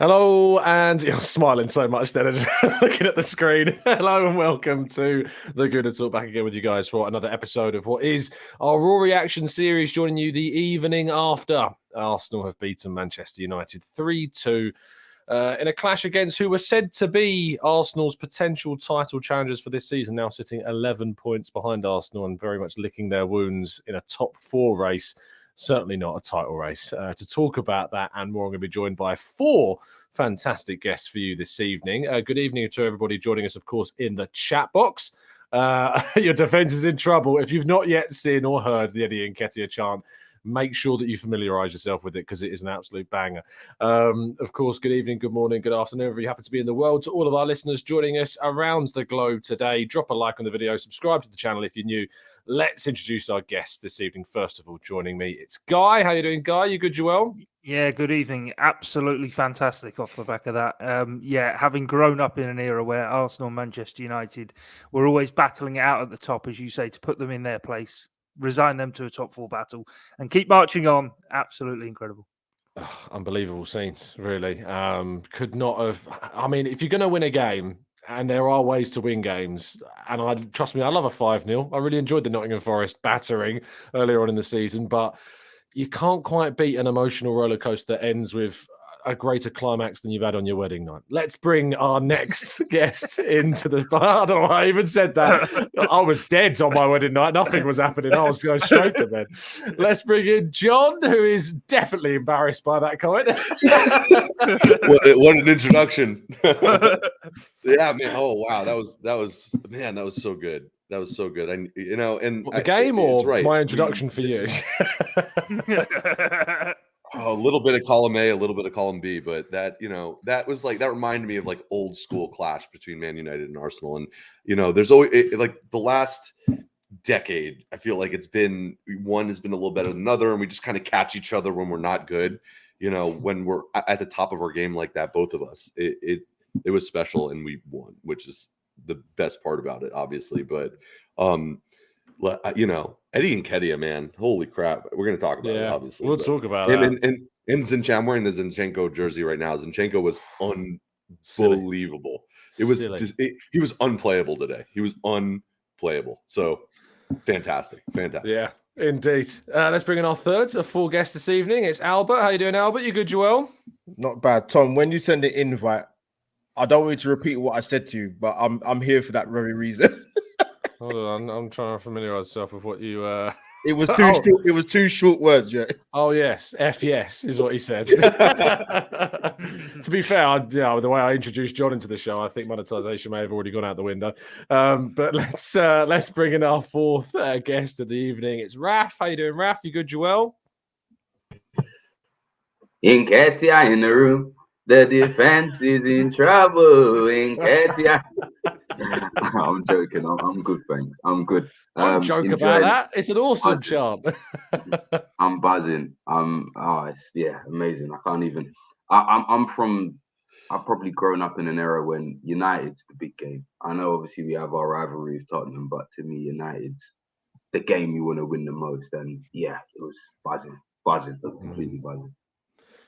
Hello, and you're smiling so much then, looking at the screen. Hello and welcome to the Gooner Talk, back again with you guys for another episode of what is our Raw Reaction series, joining you the evening after Arsenal have beaten Manchester United 3-2 in a clash against who were said to be Arsenal's potential title challengers for this season, now sitting 11 points behind Arsenal and very much licking their wounds in a top four race. Certainly not a title race. To talk about that and more, I'm going to be joined by four fantastic guests for you this evening. Good evening to everybody joining us, of course, in the chat box. Your defence is in trouble. If you've not yet seen or heard the Eddie Nketiah chant, make sure that you familiarise yourself with it because it is an absolute banger. Of course, good evening, good morning, good afternoon, wherever you happen to be in the world. To all of our listeners joining us around the globe today, drop a like on the video, subscribe to the channel if you're new. Let's introduce our guests this evening. First of all, joining me, it's Guy. How you doing, Guy? You good, Joel? Yeah, good evening. Absolutely fantastic off the back of that. Having grown up in an era where Arsenal and Manchester United were always battling it out at the top, as you say, to put them in their place, resign them to a top four battle and keep marching on. Absolutely incredible. Oh, unbelievable scenes, really. Could not have. I mean, if you're going to win a game, and there are ways to win games, and trust me, I love a 5-0. I really enjoyed the Nottingham Forest battering earlier on in the season, but you can't quite beat an emotional roller coaster that ends with a greater climax than you've had on your wedding night. Let's bring our next guest into the... I don't know why I even said that. I was dead on my wedding night. Nothing was happening. I was going straight to bed. Let's bring in John, who is definitely embarrassed by that comment. What an introduction. Yeah, man. Oh, wow. That was so good. That was so good. The game or right. My introduction for you? A little bit of column A, a little bit of column B, but that was like, that reminded me of like old school clash between Man United and Arsenal. And, there's always like the last decade, I feel like one has been a little better than another. And we just kind of catch each other when we're not good, when we're at the top of our game like that, both of us, it was special and we won, which is the best part about it, obviously. But, Eddie Nketiah, man, holy crap. We're going to talk about it, obviously. We'll talk about that. And Zinchenko, I'm wearing the Zinchenko jersey right now. Zinchenko was unbelievable. It was just, he was unplayable today. He was unplayable. So fantastic. Yeah, indeed. Let's bring in our third of four guests this evening. It's Albert. How you doing, Albert? You good, Joel? Not bad. Tom, when you send an invite, I don't want you to repeat what I said to you, but I'm here for that very reason. Hold on, I'm trying to familiarise myself with what you. It was too short. It was 2 short words, yeah. Oh yes, yes is what he said. To be fair, the way I introduced John into the show, I think monetization may have already gone out the window. But let's bring in our fourth guest of the evening. It's Raf. How you doing, Raf? You good, Joel? Nketiah in the room. The defense is in trouble. Nketiah. I'm joking. I'm good, thanks. I'm good. Don't joke about that. It's an awesome chant. I'm buzzing. Amazing. I can't even. I've probably grown up in an era when United's the big game. I know obviously we have our rivalry with Tottenham, but to me, United's the game you want to win the most. And yeah, it was buzzing, completely buzzing.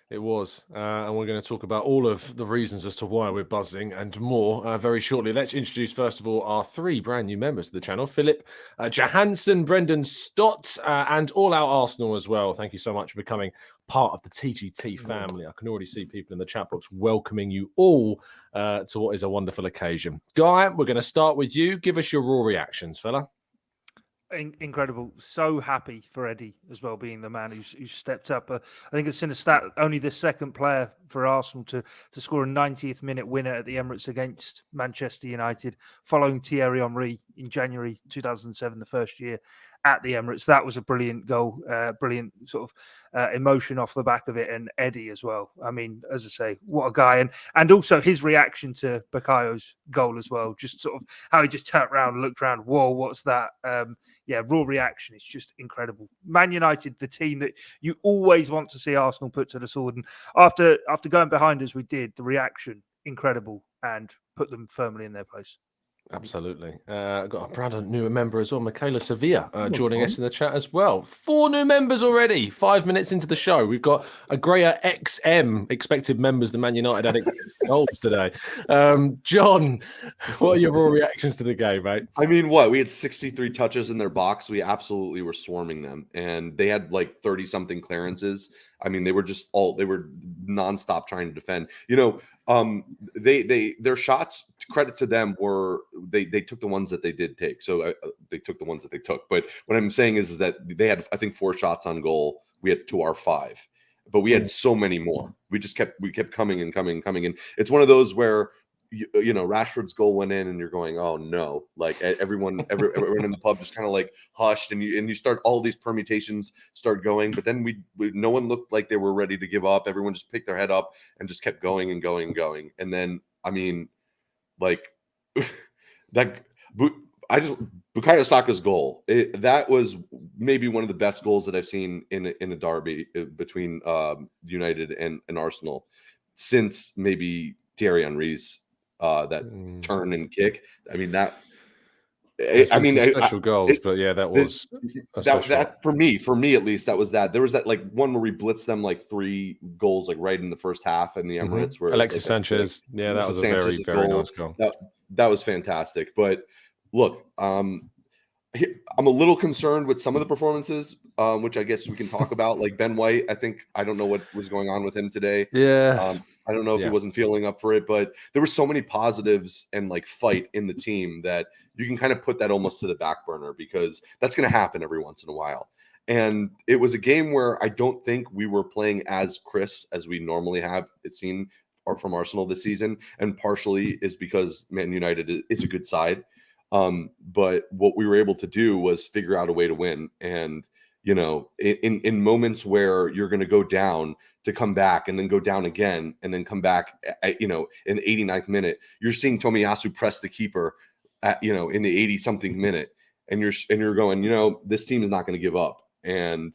It was, and we're going to talk about all of the reasons as to why we're buzzing and more very shortly. Let's introduce, first of all, our 3 brand new members to the channel. Philip Johansson, Brendan Stott, and All Out Arsenal as well. Thank you so much for becoming part of the TGT family. I can already see people in the chat box welcoming you all to what is a wonderful occasion. Guy, we're going to start with you. Give us your raw reactions, fella. Incredible. So happy for Eddie as well, being the man who's stepped up. I think it's in a stat, only the second player for Arsenal to score a 90th minute winner at the Emirates against Manchester United, following Thierry Henry in January 2007, the first year at the Emirates. That was a brilliant goal, brilliant sort of emotion off the back of it. And Eddie as well. I mean, as I say, what a guy. And also his reaction to Bakayo's goal as well, just sort of how he just turned around and looked around, whoa, what's that? Raw reaction is just incredible. Man United, the team that you always want to see Arsenal put to the sword. And after going behind as we did, the reaction, incredible, and put them firmly in their place. Absolutely. Got a brand new member as well, Michaela Sevilla, joining us in the chat as well. 4 new members already. 5 minutes into the show. We've got a greater XM expected members than Man United had goals today. John, what are your raw reactions to the game, mate? I mean, what? We had 63 touches in their box. We absolutely were swarming them. And they had like 30-something clearances. I mean, they were nonstop trying to defend. You know, their shots, credit to them, were they took the ones that they did take. So they took the ones that they took. But what I'm saying is that they had, I think, 4 shots on goal. We had to our 5. But we had so many more. We kept coming and coming and coming. And it's one of those where you know, Rashford's goal went in and you're going, oh no, like everyone in the pub just kind of like hushed, and you start, all these permutations start going, but then we no one looked like they were ready to give up. Everyone just picked their head up and just kept going and going and going. And then, I mean, like that, Bukayo Saka's goal, that was maybe one of the best goals that I've seen in a derby between United and Arsenal since maybe Thierry Henry's turn and kick. I mean, that. I mean, special goals, but yeah, that was that for me at least. That was that. There was that like one where we blitzed them like 3 goals like right in the first half in the Emirates. Where Alexis Sanchez, yeah, that was a very nice goal. That was fantastic. But look, I'm a little concerned with some of the performances, which I guess we can talk about. Like Ben White, I don't know what was going on with him today. Yeah. I don't know if he wasn't feeling up for it, but there were so many positives and like fight in the team that you can kind of put that almost to the back burner, because that's going to happen every once in a while. And it was a game where I don't think we were playing as crisp as we normally have, it seemed, from Arsenal this season. And partially is because Man United is a good side. But what we were able to do was figure out a way to win. And, you know, in moments where you're going to go down, to come back and then go down again and then come back, you know, in the 89th minute, you're seeing Tomiyasu press the keeper at, you know, in the 80-something minute. And you're going, you know, this team is not going to give up. And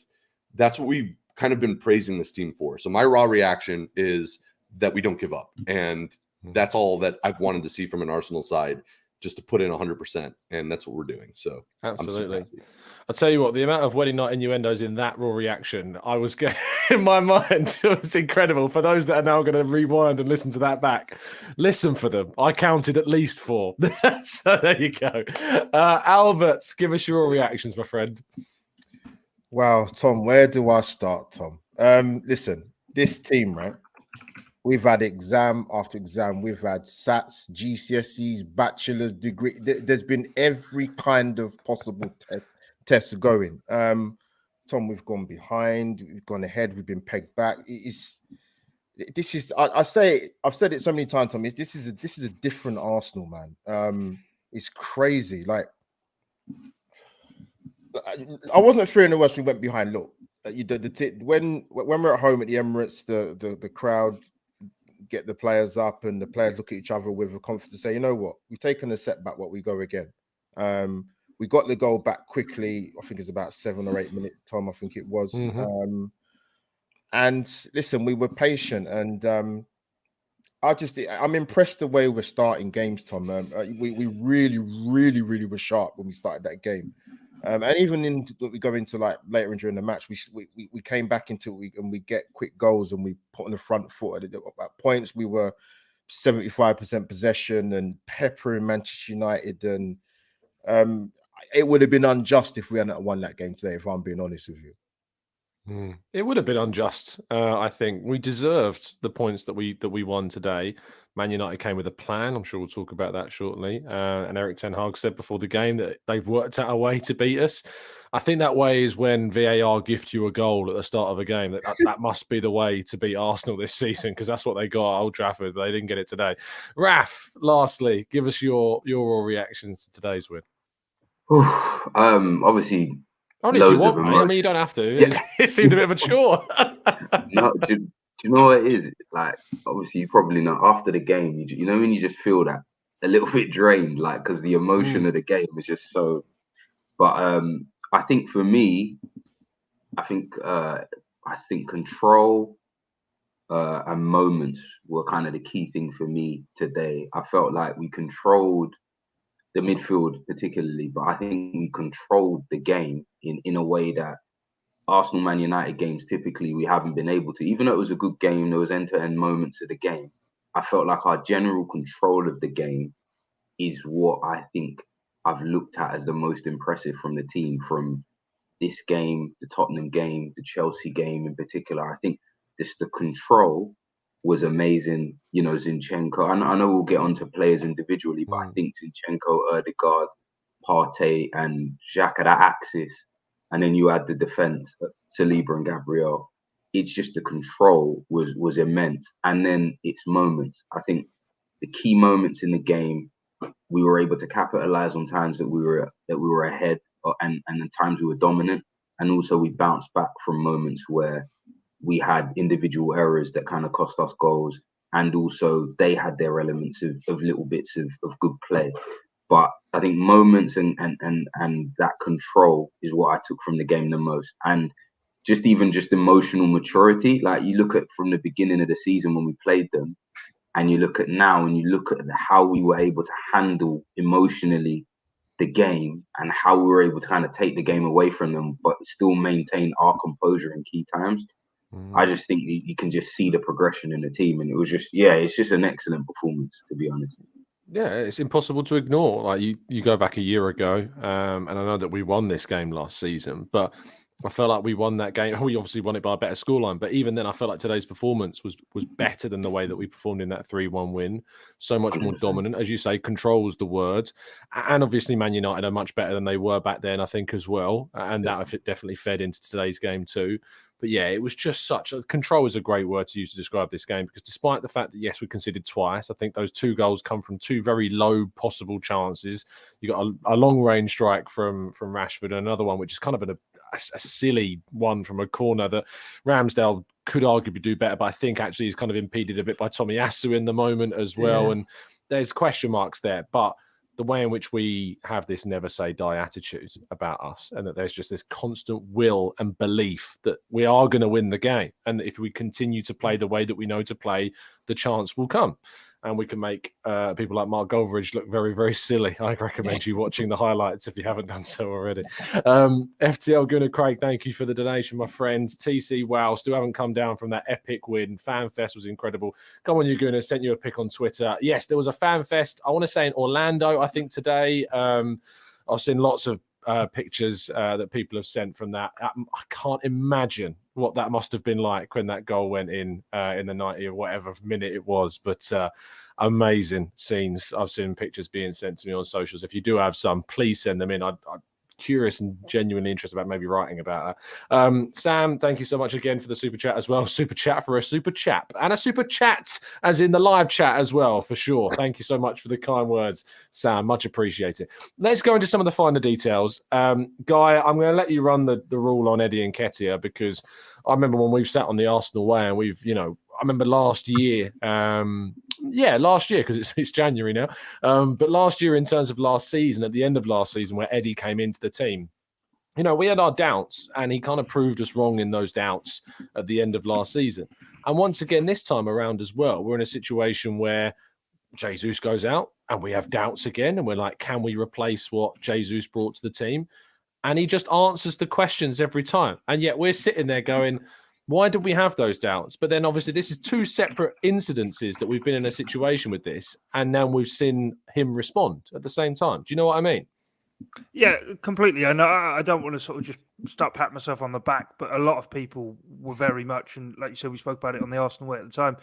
that's what we've kind of been praising this team for. So my raw reaction is that we don't give up. And that's all that I've wanted to see from an Arsenal side, just to put in 100%. And that's what we're doing. So absolutely. I'll tell you what, the amount of wedding night innuendos in that raw reaction, I was getting in my mind, it was incredible. For those that are now going to rewind and listen to that back, listen for them. I counted at least 4. So there you go. Albert, give us your reactions, my friend. Wow, Tom, where do I start, Tom? Listen, this team, right? We've had exam after exam. We've had SATs, GCSEs, bachelor's degree. There's been every kind of possible test going. Tom, we've gone behind. We've gone ahead. We've been pegged back. I've said it so many times, Tom. This is a different Arsenal, man. It's crazy. Like, I wasn't fearing the worst. We went behind. Look, when we're at home at the Emirates, the crowd get the players up, and the players look at each other with a confidence to say, you know what, we've taken a setback, but we go again. We got the goal back quickly. I think it's about 7 or 8 minutes, Tom. I think it was. And listen, we were patient, and I'm impressed the way we're starting games, Tom. We really, really, really were sharp when we started that game. And even we go into like later during the match, we came back into it, and we get quick goals, and we put on the front foot. At points, we were 75% possession and peppering Manchester United, and it would have been unjust if we hadn't won that game today, if I'm being honest with you. It would have been unjust. I think we deserved the points that we won today. Man United came with a plan. I'm sure we'll talk about that shortly. And Erik ten Hag said before the game that they've worked out a way to beat us. I think that way is when VAR gift you a goal at the start of a game. That must be the way to beat Arsenal this season, because that's what they got at Old Trafford. They didn't get it today. Raf, lastly, give us your reactions to today's win. Obviously, only if you want, mate. I mean, you don't have to. Yeah. It seemed a bit of a chore. No, do you know what it is? Like, obviously, you probably know after the game, you know when you just feel that a little bit drained, like, because the emotion of the game is just so. But I think for me, I think control and moments were kind of the key thing for me today. I felt like we controlled the midfield particularly, but I think we controlled the game in a way that Arsenal Man United games typically we haven't been able to. Even though it was a good game, there was end-to-end moments of the game. I felt like our general control of the game is what I think I've looked at as the most impressive from the team, from this game, the Tottenham game, the Chelsea game in particular. I think just the control was amazing. You know, Zinchenko. I know we'll get onto players individually, but I think Zinchenko, Odegaard, Partey, and Xhaka, that axis, and then you add the defense, Saliba and Gabriel. It's just the control was immense, and then its moments. I think the key moments in the game, we were able to capitalize on times that we were ahead, and the times we were dominant, and also we bounced back from moments where we had individual errors that kind of cost us goals, and also they had their elements of little bits of good play. But I think moments and that control is what I took from the game the most, and just emotional maturity. Like, you look at from the beginning of the season when we played them, and you look at now, and you look at how we were able to handle emotionally the game, and how we were able to kind of take the game away from them, but still maintain our composure in key times. I just think you can just see the progression in the team, and it was just, it's just an excellent performance, to be honest. Yeah, it's impossible to ignore. Like, you go back a year ago, and I know that we won this game last season, but I felt like we won that game. We obviously won it by a better scoreline, but even then, I felt like today's performance was better than the way that we performed in that 3-1 win. So much more 100%. dominant, as you say. Control was the word, and obviously, Man United are much better than they were back then, I think, as well. And that definitely fed into today's game too. But yeah, it was just such a control is a great word to use to describe this game, because despite the fact that, yes, we conceded twice, I think those 2 goals come from 2 very low possible chances. You got a long range strike from Rashford, and another one which is kind of a silly one from a corner that Ramsdale could arguably do better, but I think actually is kind of impeded a bit by Tomiyasu in the moment as well. Yeah. And there's question marks there, but the way in which we have this never say die attitude about us, and that there's just this constant will and belief that we are going to win the game. And if we continue to play the way that we know to play, the chance will come. And we can make people like Mark Goldridge look very, very silly. I recommend you watching the highlights if you haven't done so already. FTL Gooner Craig, thank you for the donation, my friends. TC, wow, still haven't come down from that epic win. Fan Fest was incredible. Come on, you Gooner, sent you a pic on Twitter. Yes, there was a Fan Fest, I want to say in Orlando, I think today. I've seen lots of pictures that people have sent from that. I can't imagine what that must have been like when that goal went in the 90 or whatever minute it was. But amazing scenes. I've seen pictures being sent to me on socials. If you do have some, please send them in. I'm curious and genuinely interested about maybe writing about that. Sam, thank you so much again for the super chat as well. Super chat for a super chap, and a super chat as in the live chat as well, for sure. Thank you so much for the kind words, Sam. Much appreciated. Let's go into some of the finer details. Guy, I'm going to let you run the rule on Eddie Nketiah, because I remember when we've sat on the Arsenal way and we've, I remember last year, because it's January now. But last year, in terms of last season, at the end of last season, where Eddie came into the team, we had our doubts, and he kind of proved us wrong in those doubts at the end of last season. And once again, this time around as well, we're in a situation where Jesus goes out and we have doubts again. And we're like, can we replace what Jesus brought to the team? And he just answers the questions every time. And yet we're sitting there going, why did we have those doubts? But then obviously this is 2 separate incidences that we've been in a situation with this, and now we've seen him respond at the same time. Do you know what I mean? Yeah, completely. I know I don't want to sort of just start patting myself on the back, but a lot of people were very much, and like you said, we spoke about it on the Arsenal way at the time,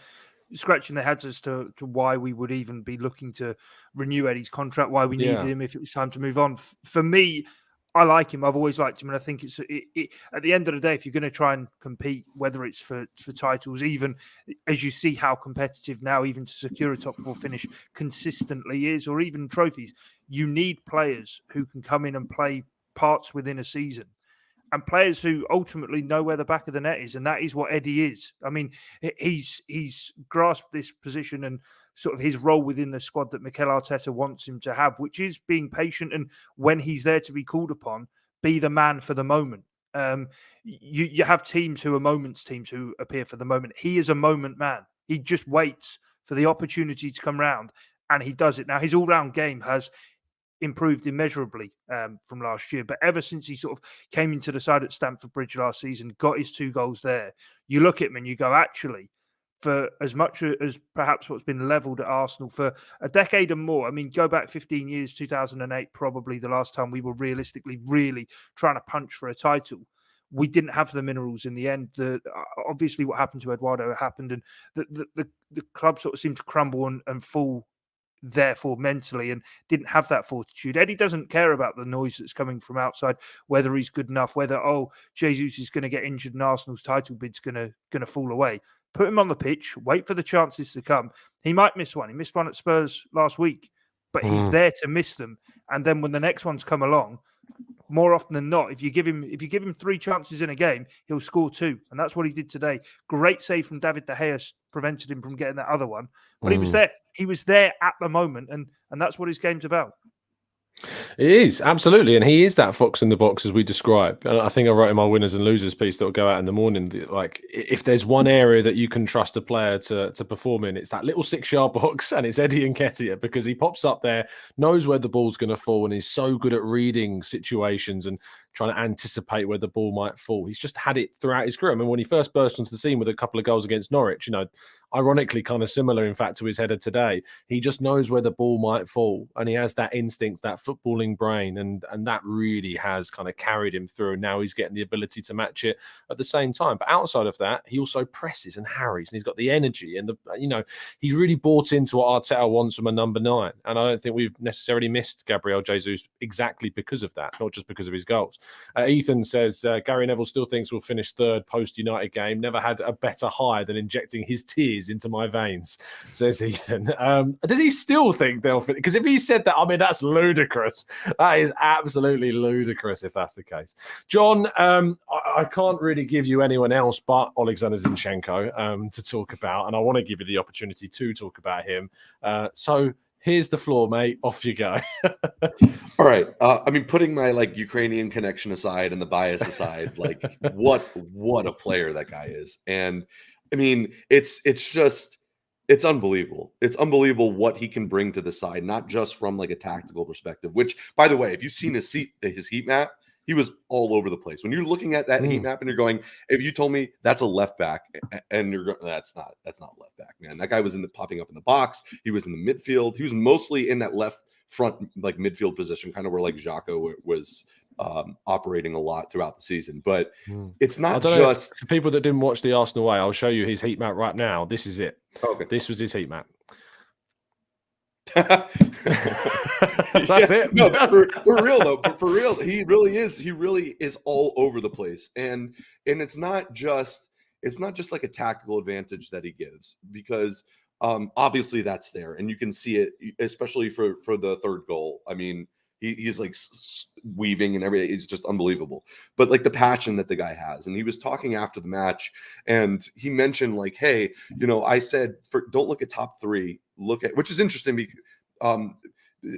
scratching their heads as to why we would even be looking to renew Eddie's contract, why we needed him if it was time to move on. For me, I like him. I've always liked him, and I think it's at the end of the day, if you're going to try and compete, whether it's for titles, even as you see how competitive now, even to secure a top 4 finish consistently is, or even trophies, you need players who can come in and play parts within a season, and players who ultimately know where the back of the net is, and that is what Eddie is. I mean, he's grasped this position and sort of his role within the squad that Mikel Arteta wants him to have, which is being patient, and when he's there to be called upon, be the man for the moment. You have teams who are moments teams who appear for the moment. He is a moment man. He just waits for the opportunity to come round, and he does it. Now, his all-round game has improved immeasurably from last year. But ever since he sort of came into the side at Stamford Bridge last season, got his 2 goals there, you look at him and you go, actually, for as much as perhaps what's been levelled at Arsenal for a decade and more, I mean, go back 15 years, 2008, probably the last time we were realistically really trying to punch for a title. We didn't have the minerals in the end. Obviously, what happened to Eduardo happened, and the club sort of seemed to crumble and fall, therefore mentally, and didn't have that fortitude. Eddie doesn't care about the noise that's coming from outside, whether he's good enough, whether Jesus is going to get injured and Arsenal's title bid's going to fall away. Put him on the pitch, wait for the chances to come. He might miss one. He missed one at Spurs last week, but he's there to miss them. And then when the next ones come along, more often than not, if you give him 3 chances in a game, he'll score 2, and that's what he did today. Great save from David De Gea prevented him from getting that other one, but he was there. He was there at the moment, and that's what his game's about. It is, absolutely. And he is that fox in the box as we described. And I think I wrote in my winners and losers piece that will go out in the morning. Like, if there's one area that you can trust a player to perform in, it's that little 6-yard box, and it's Eddie Nketiah, because he pops up there, knows where the ball's going to fall, and he's so good at reading situations and trying to anticipate where the ball might fall. He's just had it throughout his career. I mean, when he first burst onto the scene with a couple of goals against Norwich, ironically kind of similar, in fact, to his header today, he just knows where the ball might fall, and he has that instinct, that footballing brain, and that really has kind of carried him through. And now he's getting the ability to match it at the same time. But outside of that, he also presses and harries, and he's got the energy, and he's really bought into what Arteta wants from a number 9. And I don't think we've necessarily missed Gabriel Jesus exactly because of that, not just because of his goals. Ethan says Gary Neville still thinks we'll finish 3rd post-United game. Never had a better high than injecting his tears into my veins, says Ethan. Does he still think they'll finish? Because if he said that, I mean, that's ludicrous. That is absolutely ludicrous if that's the case. John, I can't really give you anyone else but Alexander Zinchenko to talk about, and I want to give you the opportunity to talk about him. So here's the floor, mate. Off you go. All right. I mean, putting my Ukrainian connection aside and the bias aside, what a player that guy is. And I mean, it's unbelievable. It's unbelievable what he can bring to the side, not just from a tactical perspective, which, by the way, if you've seen his heat map, he was all over the place. When you're looking at that heat map and you're going, if you told me that's a left back, and you're going, that's not left back, man. That guy was popping up in the box. He was in the midfield. He was mostly in that left front midfield position, kind of where Xhaka was operating a lot throughout the season. But it's not just for people that didn't watch the Arsenal way. I'll show you his heat map right now. This is it. Okay, this was his heat map. That's it. No, for real though. For real, he really is. He really is all over the place, and it's not just like a tactical advantage that he gives, because obviously that's there, and you can see it, especially for the 3rd goal. I mean, he's weaving and everything. It's just unbelievable. But the passion that the guy has, and he was talking after the match, and he mentioned hey, I said don't look at top 3, look at, which is interesting because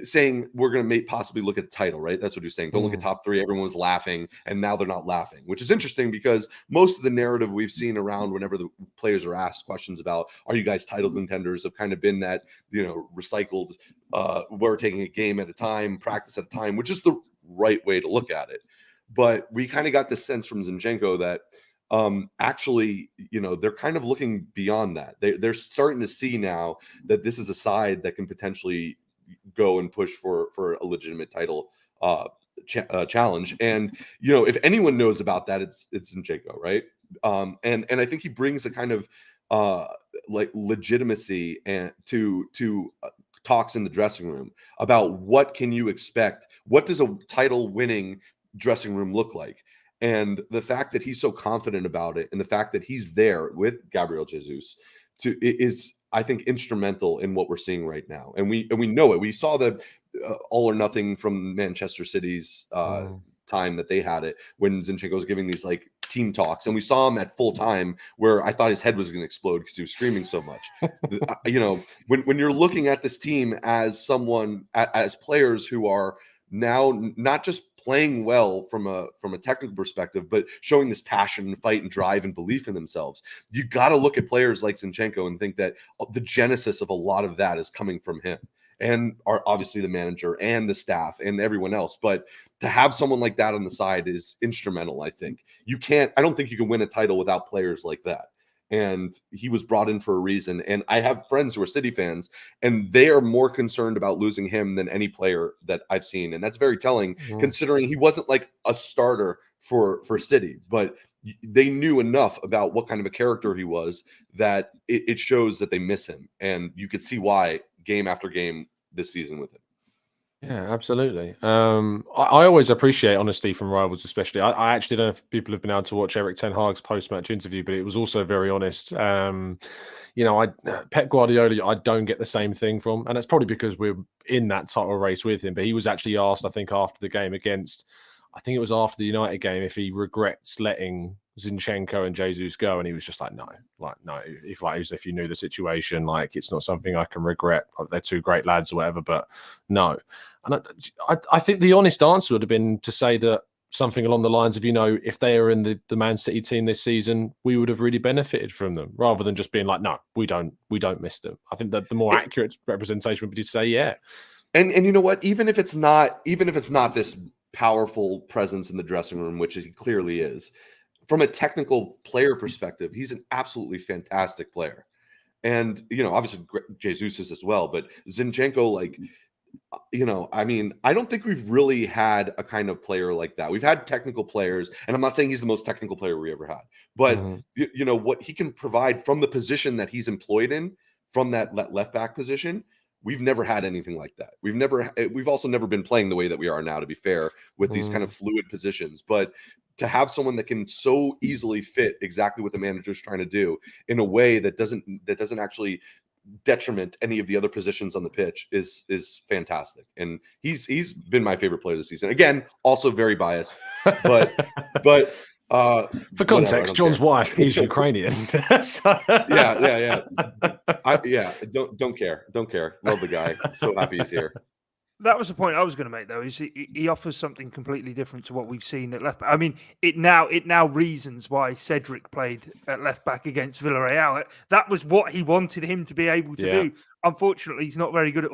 saying we're going to possibly look at the title, right? That's what he's saying. Don't look at top 3. Everyone was laughing, and now they're not laughing, which is interesting because most of the narrative we've seen around whenever the players are asked questions about, are you guys title contenders, have kind of been that, recycled, we're taking a game at a time, practice at a time, which is the right way to look at it. But we kind of got this sense from Zinchenko that actually, they're kind of looking beyond that. They're starting to see now that this is a side that can potentially go and push for a legitimate title challenge. And if anyone knows about that, it's Zinchenko, right? And I think he brings a kind of legitimacy and to talks in the dressing room about what can you expect, what does a title winning dressing room look like. And the fact that he's so confident about it, and the fact that he's there with Gabriel Jesus is, I think, instrumental in what we're seeing right now. And we know it. We saw the all or nothing from Manchester City's time that they had it when Zinchenko was giving these team talks, and we saw him at full time where I thought his head was going to explode because he was screaming so much. When you're looking at this team as as players who are now not just playing well from a technical perspective, but showing this passion, fight, and drive and belief in themselves, you got to look at players like Zinchenko and think that the genesis of a lot of that is coming from him. and are obviously the manager and the staff and everyone else. But to have someone like that on the side is instrumental. I think I don't think you can win a title without players like that. And he was brought in for a reason. And I have friends who are City fans, and they are more concerned about losing him than any player that I've seen. And that's very telling, considering he wasn't like a starter for City, but they knew enough about what kind of a character he was that it shows that they miss him. And you could see why game after game this season with him. Yeah, absolutely. I always appreciate honesty from rivals, especially. I actually don't know if people have been able to watch Eric Ten Hag's post-match interview, but it was also very honest. Pep Guardiola, I don't get the same thing from, and that's probably because we're in that title race with him. But he was actually asked, I think, after the game I think it was after the United game, if he regrets letting Zinchenko and Jesus go, and he was just like, no. If you knew the situation, like, it's not something I can regret. They're two great lads or whatever, but no. And I think the honest answer would have been to say that something along the lines of, if they are in the Man City team this season, we would have really benefited from them, rather than just being like, no, we don't miss them. I think that the more accurate representation would be to say, yeah. And you know what? Even if it's not this powerful presence in the dressing room, which he clearly is, from a technical player perspective, he's an absolutely fantastic player. And, obviously Jesus is as well, but Zinchenko, I don't think we've really had a kind of player like that. We've had technical players, and I'm not saying he's the most technical player we ever had, but what he can provide from the position that he's employed in, from that left back position, we've never had anything like that. We've also never been playing the way that we are now, to be fair, with these kind of fluid positions. But to have someone that can so easily fit exactly what the manager's trying to do in a way that doesn't actually detriment any of the other positions on the pitch is fantastic. And he's been my favorite player this season. Again, also very biased, but for context, John's wife is Ukrainian. So... Yeah. Don't care. Love the guy. So happy he's here. That was the point I was going to make, though. Is he offers something completely different to what we've seen at left back. I mean, it now reasons why Cedric played at left back against Villarreal. That was what he wanted him to be able to do. Unfortunately, he's not very good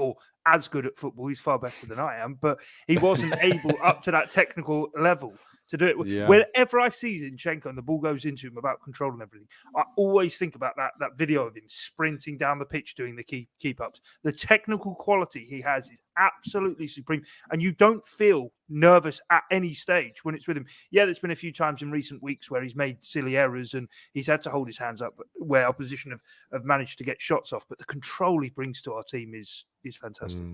as good at football. He's far better than I am, but he wasn't able up to that technical level to do it. Yeah. Whenever I see Zinchenko and the ball goes into him about control and everything, I always think about that video of him sprinting down the pitch doing the keep-ups. The technical quality he has is absolutely supreme, and you don't feel nervous at any stage when it's with him. Yeah, there's been a few times in recent weeks where he's made silly errors and he's had to hold his hands up where opposition have managed to get shots off, but the control he brings to our team is fantastic.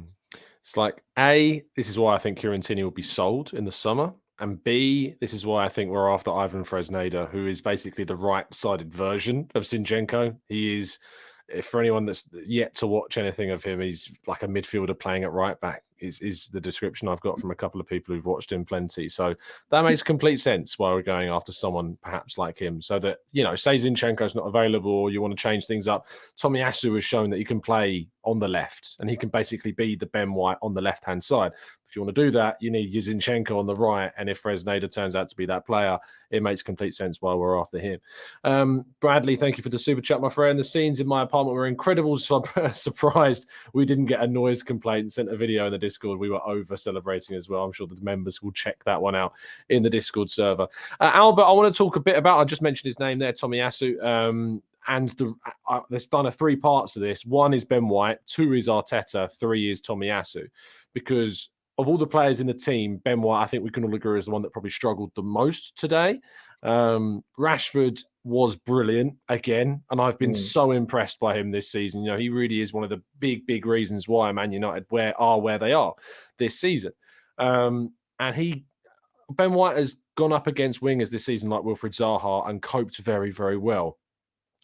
It's like, A, this is why I think Kieran Tierney will be sold in the summer. And B, this is why I think we're after Ivan Fresneda, who is basically the right-sided version of Zinchenko. He is, for anyone that's yet to watch anything of him, he's like a midfielder playing at right back, is the description I've got from a couple of people who've watched him plenty. So that makes complete sense why we're going after someone perhaps like him. So that, say Zinchenko's not available or you want to change things up, Tomiyasu has shown that he can play on the left and he can basically be the Ben White on the left-hand side. If you want to do that, you need Zinchenko on the right. And if Fresneda turns out to be that player, it makes complete sense why we're after him. Bradley, thank you for the super chat, my friend. The scenes in my apartment were incredible. So I'm surprised we didn't get a noise complaint. Sent a video in the Discord. We were over celebrating as well. I'm sure the members will check that one out in the Discord server. Albert, I want to talk a bit about, I just mentioned his name there, Tomiyasu. And there's done a 3 parts of this. 1 is Ben White, 2 is Arteta, 3 is Tomiyasu. Because of all the players in the team, Ben White, I think we can all agree, is the one that probably struggled the most today. Rashford was brilliant again, and I've been so impressed by him this season. He really is one of the big reasons why Man United where they are this season. Ben White has gone up against wingers this season like Wilfried Zaha and coped very, very well.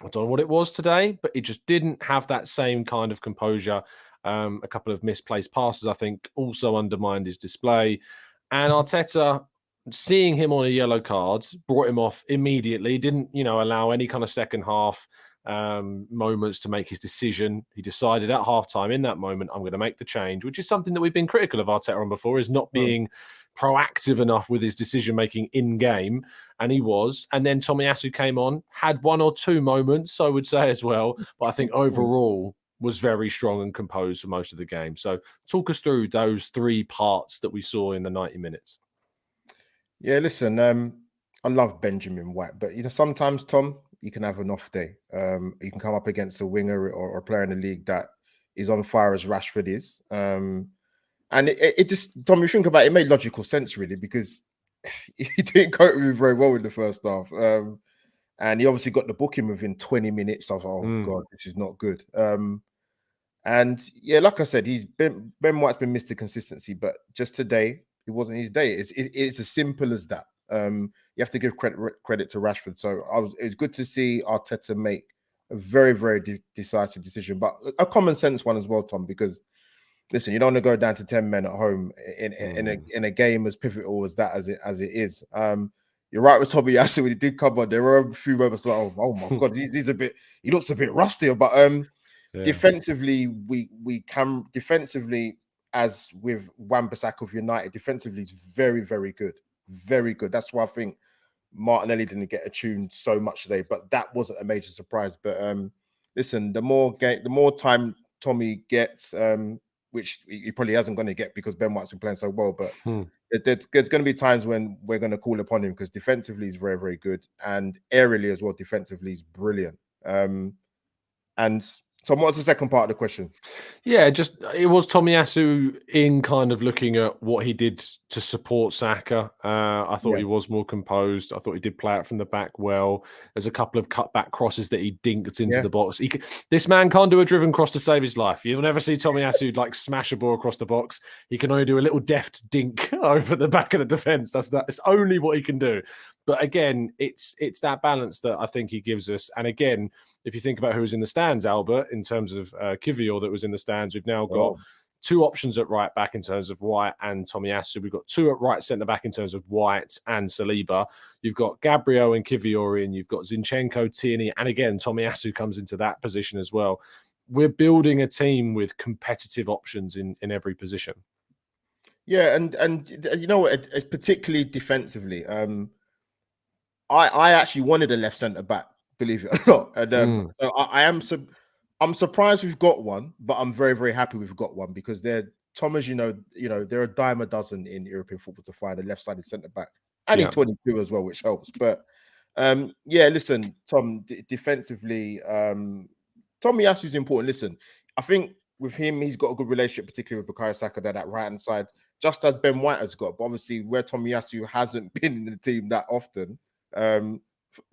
I don't know what it was today, but it just didn't have that same kind of composure. A couple of misplaced passes, I think, also undermined his display. And Arteta, seeing him on a yellow card, brought him off immediately. Didn't, allow any kind of second half moments to make his decision. He decided at halftime, in that moment, I'm going to make the change, which is something that we've been critical of Arteta on before, is not being proactive enough with his decision making in game, and he was. And then Tomiyasu came on, had 1 or 2 moments, I would say as well, but I think overall was very strong and composed for most of the game. So talk us through those three parts that we saw in the 90 minutes. Yeah, listen, I love Benjamin White, but sometimes, Tom, you can have an off day. You can come up against a winger or a player in the league that is on fire as Rashford is. And it just, Tom, you think about it, it made logical sense, really, because he didn't cope with me very well in the first half. And he obviously got the booking within 20 minutes. I was like, oh, God, this is not good. And yeah, like I said, Ben White's been Mr. Consistency, but just today, it wasn't his day. It's as simple as that. You have to give credit to Rashford. So it was good to see Arteta make a very, very decisive decision, but a common sense one as well, Tom, because listen, you don't want to go down to 10 men at home in a game as pivotal as that as it is. You're right with Tomiyasu when he did come on. There were a few moments like, oh my God, he looks a bit rusty. But defensively, we can defensively, as with Wan-Bissaka of United, defensively is very, very good. Very good. That's why I think Martinelli didn't get attuned so much today, but that wasn't a major surprise. But listen, the more time Tommy gets, which he probably hasn't going to get because Ben White's been playing so well, but there's going to be times when we're going to call upon him because defensively he's very, very good, and aerially as well, defensively he's brilliant. And so what's the second part of the question? Yeah, it was Tomiyasu in kind of looking at what he did to support Saka. I thought he was more composed. I thought he did play out from the back well. There's a couple of cutback crosses that he dinked into the box. This man can't do a driven cross to save his life. You'll never see Tomiyasu like smash a ball across the box. He can only do a little deft dink over the back of the defense. It's only what he can do. But again, it's that balance that I think he gives us. And again, if you think about who's in the stands, Albert, in terms of Nketiah that was in the stands, we've now got two options at right back in terms of White and Tomiyasu. We've got two at right centre back in terms of White and Saliba. You've got Gabriel and Nketiah in. You've got Zinchenko, Tierney, and again, Tomiyasu comes into that position as well. We're building a team with competitive options in every position. Yeah, and you know what? It's particularly defensively. I actually wanted a left centre back, believe it or not. And so I'm surprised we've got one, but I'm very, very happy we've got one because Tom, as you know, they're a dime a dozen in European football to find a left-sided centre back, and he's 22 as well, which helps. But yeah, listen, Tom, defensively, Tomiyasu is important. Listen, I think with him, he's got a good relationship, particularly with Bukayo Saka, that right-hand side, just as Ben White has got. But obviously, where Tomiyasu hasn't been in the team that often.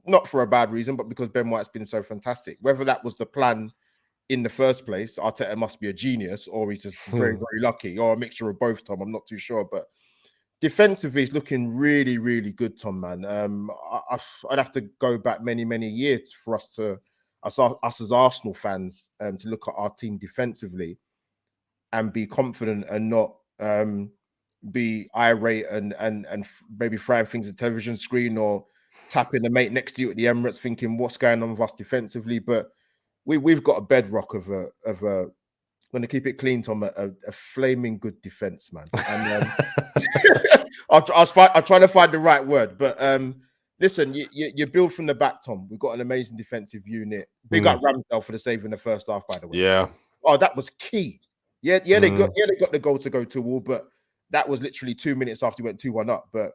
Not for a bad reason, but because Ben White's been so fantastic. Whether that was the plan in the first place, Arteta must be a genius, or he's just very, very lucky, or a mixture of both, Tom. I'm not too sure, but defensively, he's looking really, really good, Tom, man. I'd have to go back many, many years for us as Arsenal fans to look at our team defensively and be confident and not be irate and maybe throwing things at the television screen or tapping the mate next to you at the Emirates thinking what's going on with us defensively. But we've got a bedrock of a going to keep it clean, Tom, a flaming good defense, man. And I'll try to find the right word, but listen, you build from the back, Tom. We've got an amazing defensive unit. Big up Ramsdale for the save in the first half, by the way. Yeah. Oh, that was key. They got the goal to go to wall, but that was literally 2 minutes after we went 2-1 up. But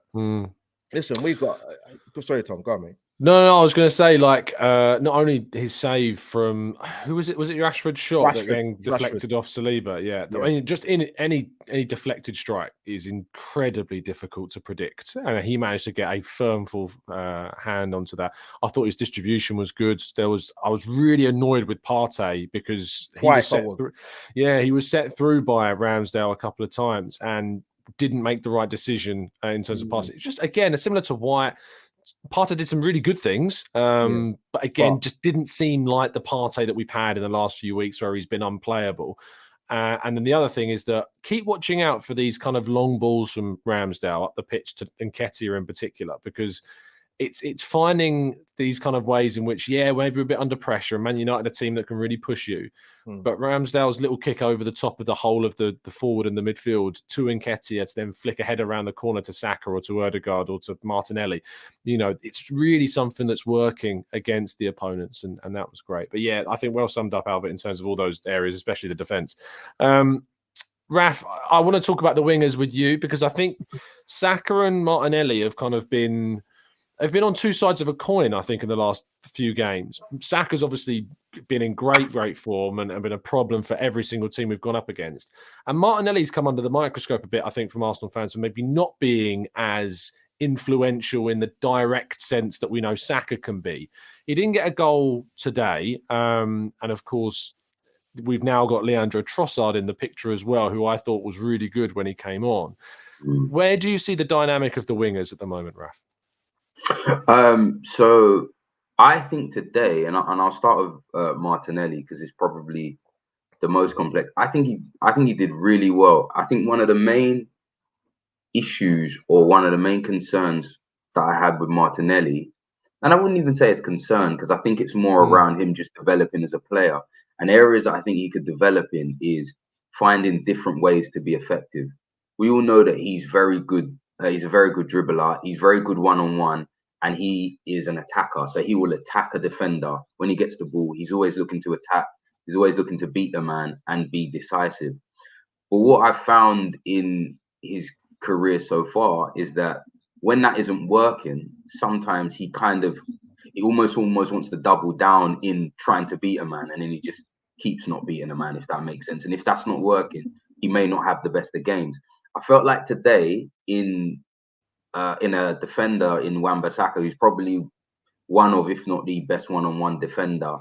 listen, we've got. Sorry, Tom, go on, mate. No, I was going to say, like, not only his save from who was it? Was it Rashford's shot that then deflected off Saliba? Yeah. I mean, just in any deflected strike is incredibly difficult to predict, and he managed to get a firm full hand onto that. I thought his distribution was good. I was really annoyed with Partey because he was set through by Ramsdale a couple of times and didn't make the right decision in terms of passing. Just again, similar to White. Partey did some really good things, but again, just didn't seem like the Partey that we've had in the last few weeks where he's been unplayable. And then the other thing is that keep watching out for these kind of long balls from Ramsdale up the pitch to Nketiah in particular, because it's finding these kind of ways in which, maybe we're a bit under pressure, and Man United a team that can really push you. But Ramsdale's little kick over the top of the whole of the forward and the midfield to Nketiah to then flick a head around the corner to Saka or to Odegaard or to Martinelli. It's really something that's working against the opponents, and that was great. But I think well summed up, Albert, in terms of all those areas, especially the defence. Raf, I want to talk about the wingers with you, because I think Saka and Martinelli have kind of been... They've been on two sides of a coin, I think, in the last few games. Saka's obviously been in great form and been a problem for every single team we've gone up against. And Martinelli's come under the microscope a bit, I think, from Arsenal fans for maybe not being as influential in the direct sense that we know Saka can be. He didn't get a goal today. And, of course, we've now got Leandro Trossard in the picture as well, who I thought was really good when he came on. Where do you see the dynamic of the wingers at the moment, Raf? So I think today, and I'll start with Martinelli, because it's probably the most complex. I think he did really well. I think one of the main issues, or one of the main concerns that I had with Martinelli, and I wouldn't even say it's concern, because I think it's more around him just developing as a player. And areas that I think he could develop in is finding different ways to be effective. We all know that he's very good. He's a very good dribbler. He's very good one-on-one, and he is an attacker. So he will attack a defender when he gets the ball. He's always looking to attack. He's always looking to beat the man and be decisive. But what I've found in his career so far is that when that isn't working, sometimes he almost wants to double down in trying to beat a man, and then he just keeps not beating a man, if that makes sense. And if that's not working, he may not have the best of games. I felt like today in a defender in Wan-Bissaka, who's probably one of, if not the best one-on-one defender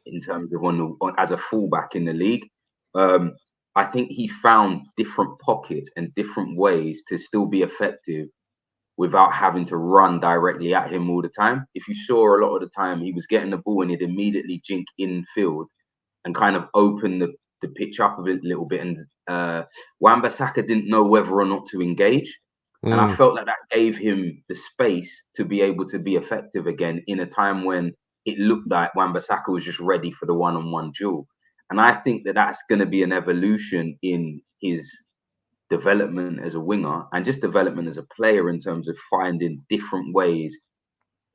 in terms of as a fullback in the league. I think he found different pockets and different ways to still be effective without having to run directly at him all the time. If you saw, a lot of the time he was getting the ball and he'd immediately jink in field and kind of open the pitch up a little bit. And Wan-Bissaka didn't know whether or not to engage. And I felt like that gave him the space to be able to be effective again in a time when it looked like Wan-Bissaka was just ready for the one-on-one duel. And I think that that's going to be an evolution in his development as a winger and just development as a player, in terms of finding different ways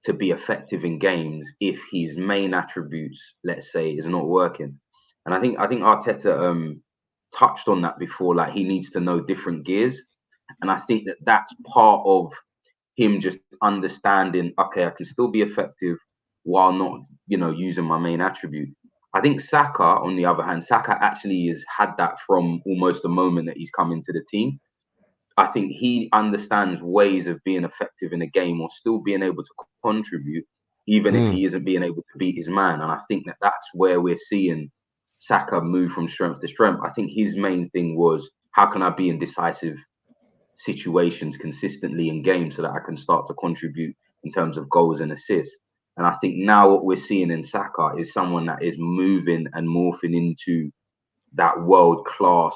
to be effective in games if his main attributes, let's say, is not working. And I think Arteta touched on that before, like he needs to know different gears. And I think that that's part of him just understanding, okay, I can still be effective while not, using my main attribute. I think Saka, on the other hand, Saka actually has had that from almost the moment that he's come into the team. I think he understands ways of being effective in a game or still being able to contribute, even if he isn't being able to beat his man. And I think that that's where we're seeing Saka move from strength to strength. I think his main thing was, how can I be in decisive situations consistently in games so that I can start to contribute in terms of goals and assists. And I think now what we're seeing in Saka is someone that is moving and morphing into that world class,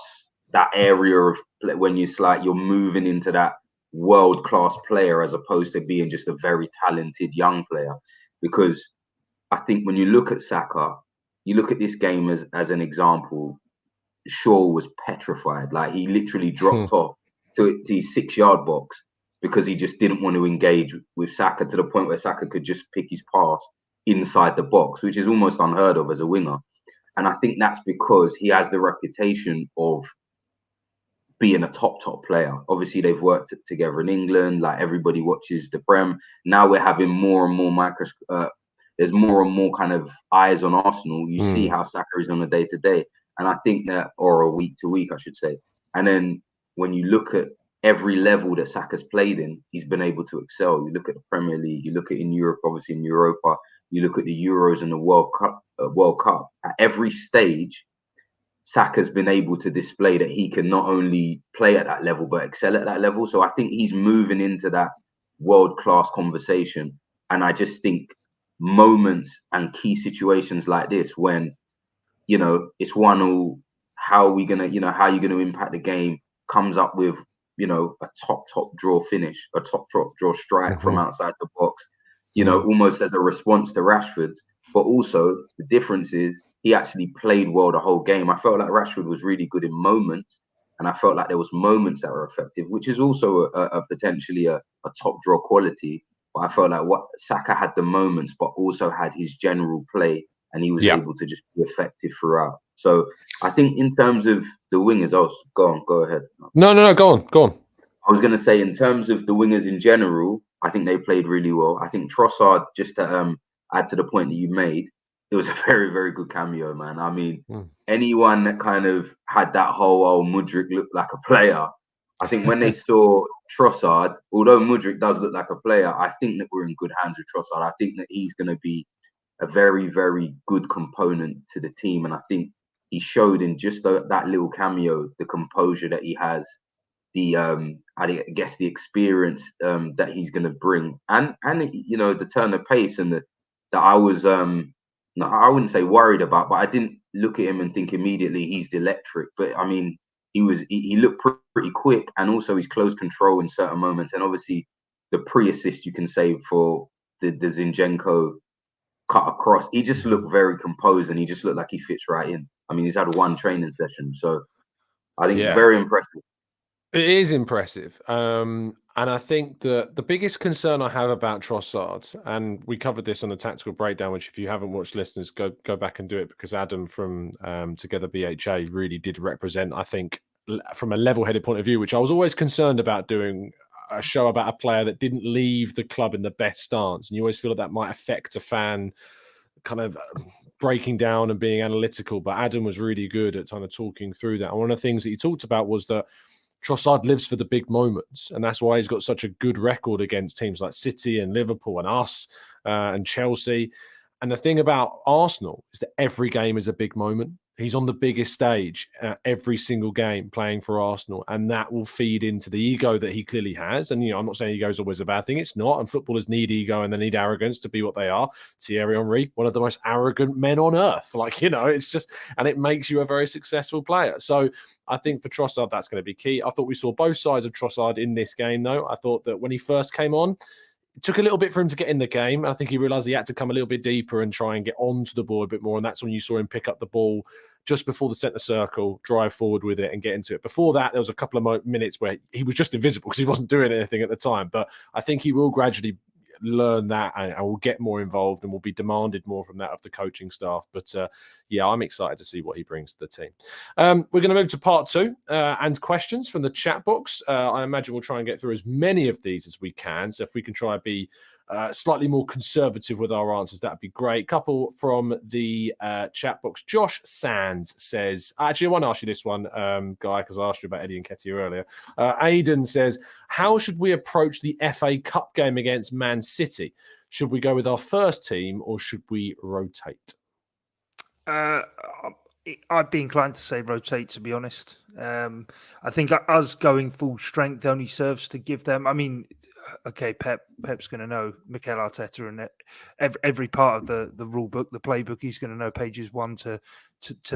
that area of when you're moving into that world class player, as opposed to being just a very talented young player. Because I think when you look at Saka, you look at this game as an example. Shaw was petrified. Like, he literally dropped off to his 6-yard box because he just didn't want to engage with Saka, to the point where Saka could just pick his pass inside the box, which is almost unheard of as a winger. And I think that's because he has the reputation of being a top player. Obviously, they've worked together in England. Like, everybody watches the Prem. Now we're having more and more there's more and more kind of eyes on Arsenal. You see how Saka is on a day-to-day. And I think that, or a week-to-week, I should say. And then when you look at every level that Saka's played in, he's been able to excel. You look at the Premier League, you look at in Europe, obviously in Europa, you look at the Euros and the World Cup. At every stage, Saka's been able to display that he can not only play at that level, but excel at that level. So I think he's moving into that world-class conversation. And I just think moments and key situations like this, when, it's 1-1, how are you going to impact the game, comes up with, a top draw finish, a top draw strike from outside the box, almost as a response to Rashford's. But also the difference is he actually played well the whole game. I felt like Rashford was really good in moments, and I felt like there was moments that were effective, which is also a potentially a top draw quality. But I felt like what Saka had the moments, but also had his general play, and he was able to just be effective throughout. So I think in terms of the wingers, go ahead. No, go on. I was going to say in terms of the wingers in general, I think they played really well. I think Trossard, just to add to the point that you made, it was a very, very good cameo, man. I mean, anyone that kind of had that whole Mudryk looked like a player, I think when they saw Trossard, although Mudryk does look like a player, I think that we're in good hands with Trossard. I think that he's going to be a very, very good component to the team. And I think he showed in just that little cameo, the composure that he has, I guess the experience that he's going to bring, and the turn of pace, and that I was no, I wouldn't say worried about, but I didn't look at him and think immediately he's electric. But I mean, he looked pretty quick, and also his close control in certain moments, and obviously the pre-assist you can say for the Zinchenko cut across. He just looked very composed, and he just looked like he fits right in. I mean, he's had one training session, so I think very impressive. It is impressive. And I think that the biggest concern I have about Trossard, and we covered this on the tactical breakdown, which if you haven't watched, listeners, go back and do it, because Adam from Together BHA really did represent, I think, from a level-headed point of view, which I was always concerned about doing a show about a player that didn't leave the club in the best stance. And you always feel that might affect a fan kind of breaking down and being analytical. But Adam was really good at kind of talking through that. And one of the things that he talked about was that Trossard lives for the big moments, and that's why he's got such a good record against teams like City and Liverpool and us and Chelsea. And the thing about Arsenal is that every game is a big moment. He's on the biggest stage every single game playing for Arsenal, and that will feed into the ego that he clearly has. And, I'm not saying ego is always a bad thing. It's not. And footballers need ego and they need arrogance to be what they are. Thierry Henry, one of the most arrogant men on earth. It's just, and it makes you a very successful player. So I think for Trossard, that's going to be key. I thought we saw both sides of Trossard in this game, though. I thought that when he first came on, it took a little bit for him to get in the game. I think he realised he had to come a little bit deeper and try and get onto the ball a bit more. And that's when you saw him pick up the ball just before the centre circle, drive forward with it and get into it. Before that, there was a couple of minutes where he was just invisible because he wasn't doing anything at the time. But I think he will gradually learn that and will get more involved and will be demanded more from that of the coaching staff. But I'm excited to see what he brings to the team. We're going to move to part 2 and questions from the chat box. I imagine we'll try and get through as many of these as we can. So if we can try and be slightly more conservative with our answers, that'd be great. Couple from the chat box. Josh Sands says, actually, I want to ask you this one, Guy, because I asked you about Eddie Nketiah earlier. Aidan says, how should we approach the FA Cup game against Man City? Should we go with our first team or should we rotate? I'd be inclined to say rotate, to be honest. I think us going full strength only serves to give them, okay, Pep's going to know Mikel Arteta and every part of the rule book, the playbook. He's going to know pages 1 to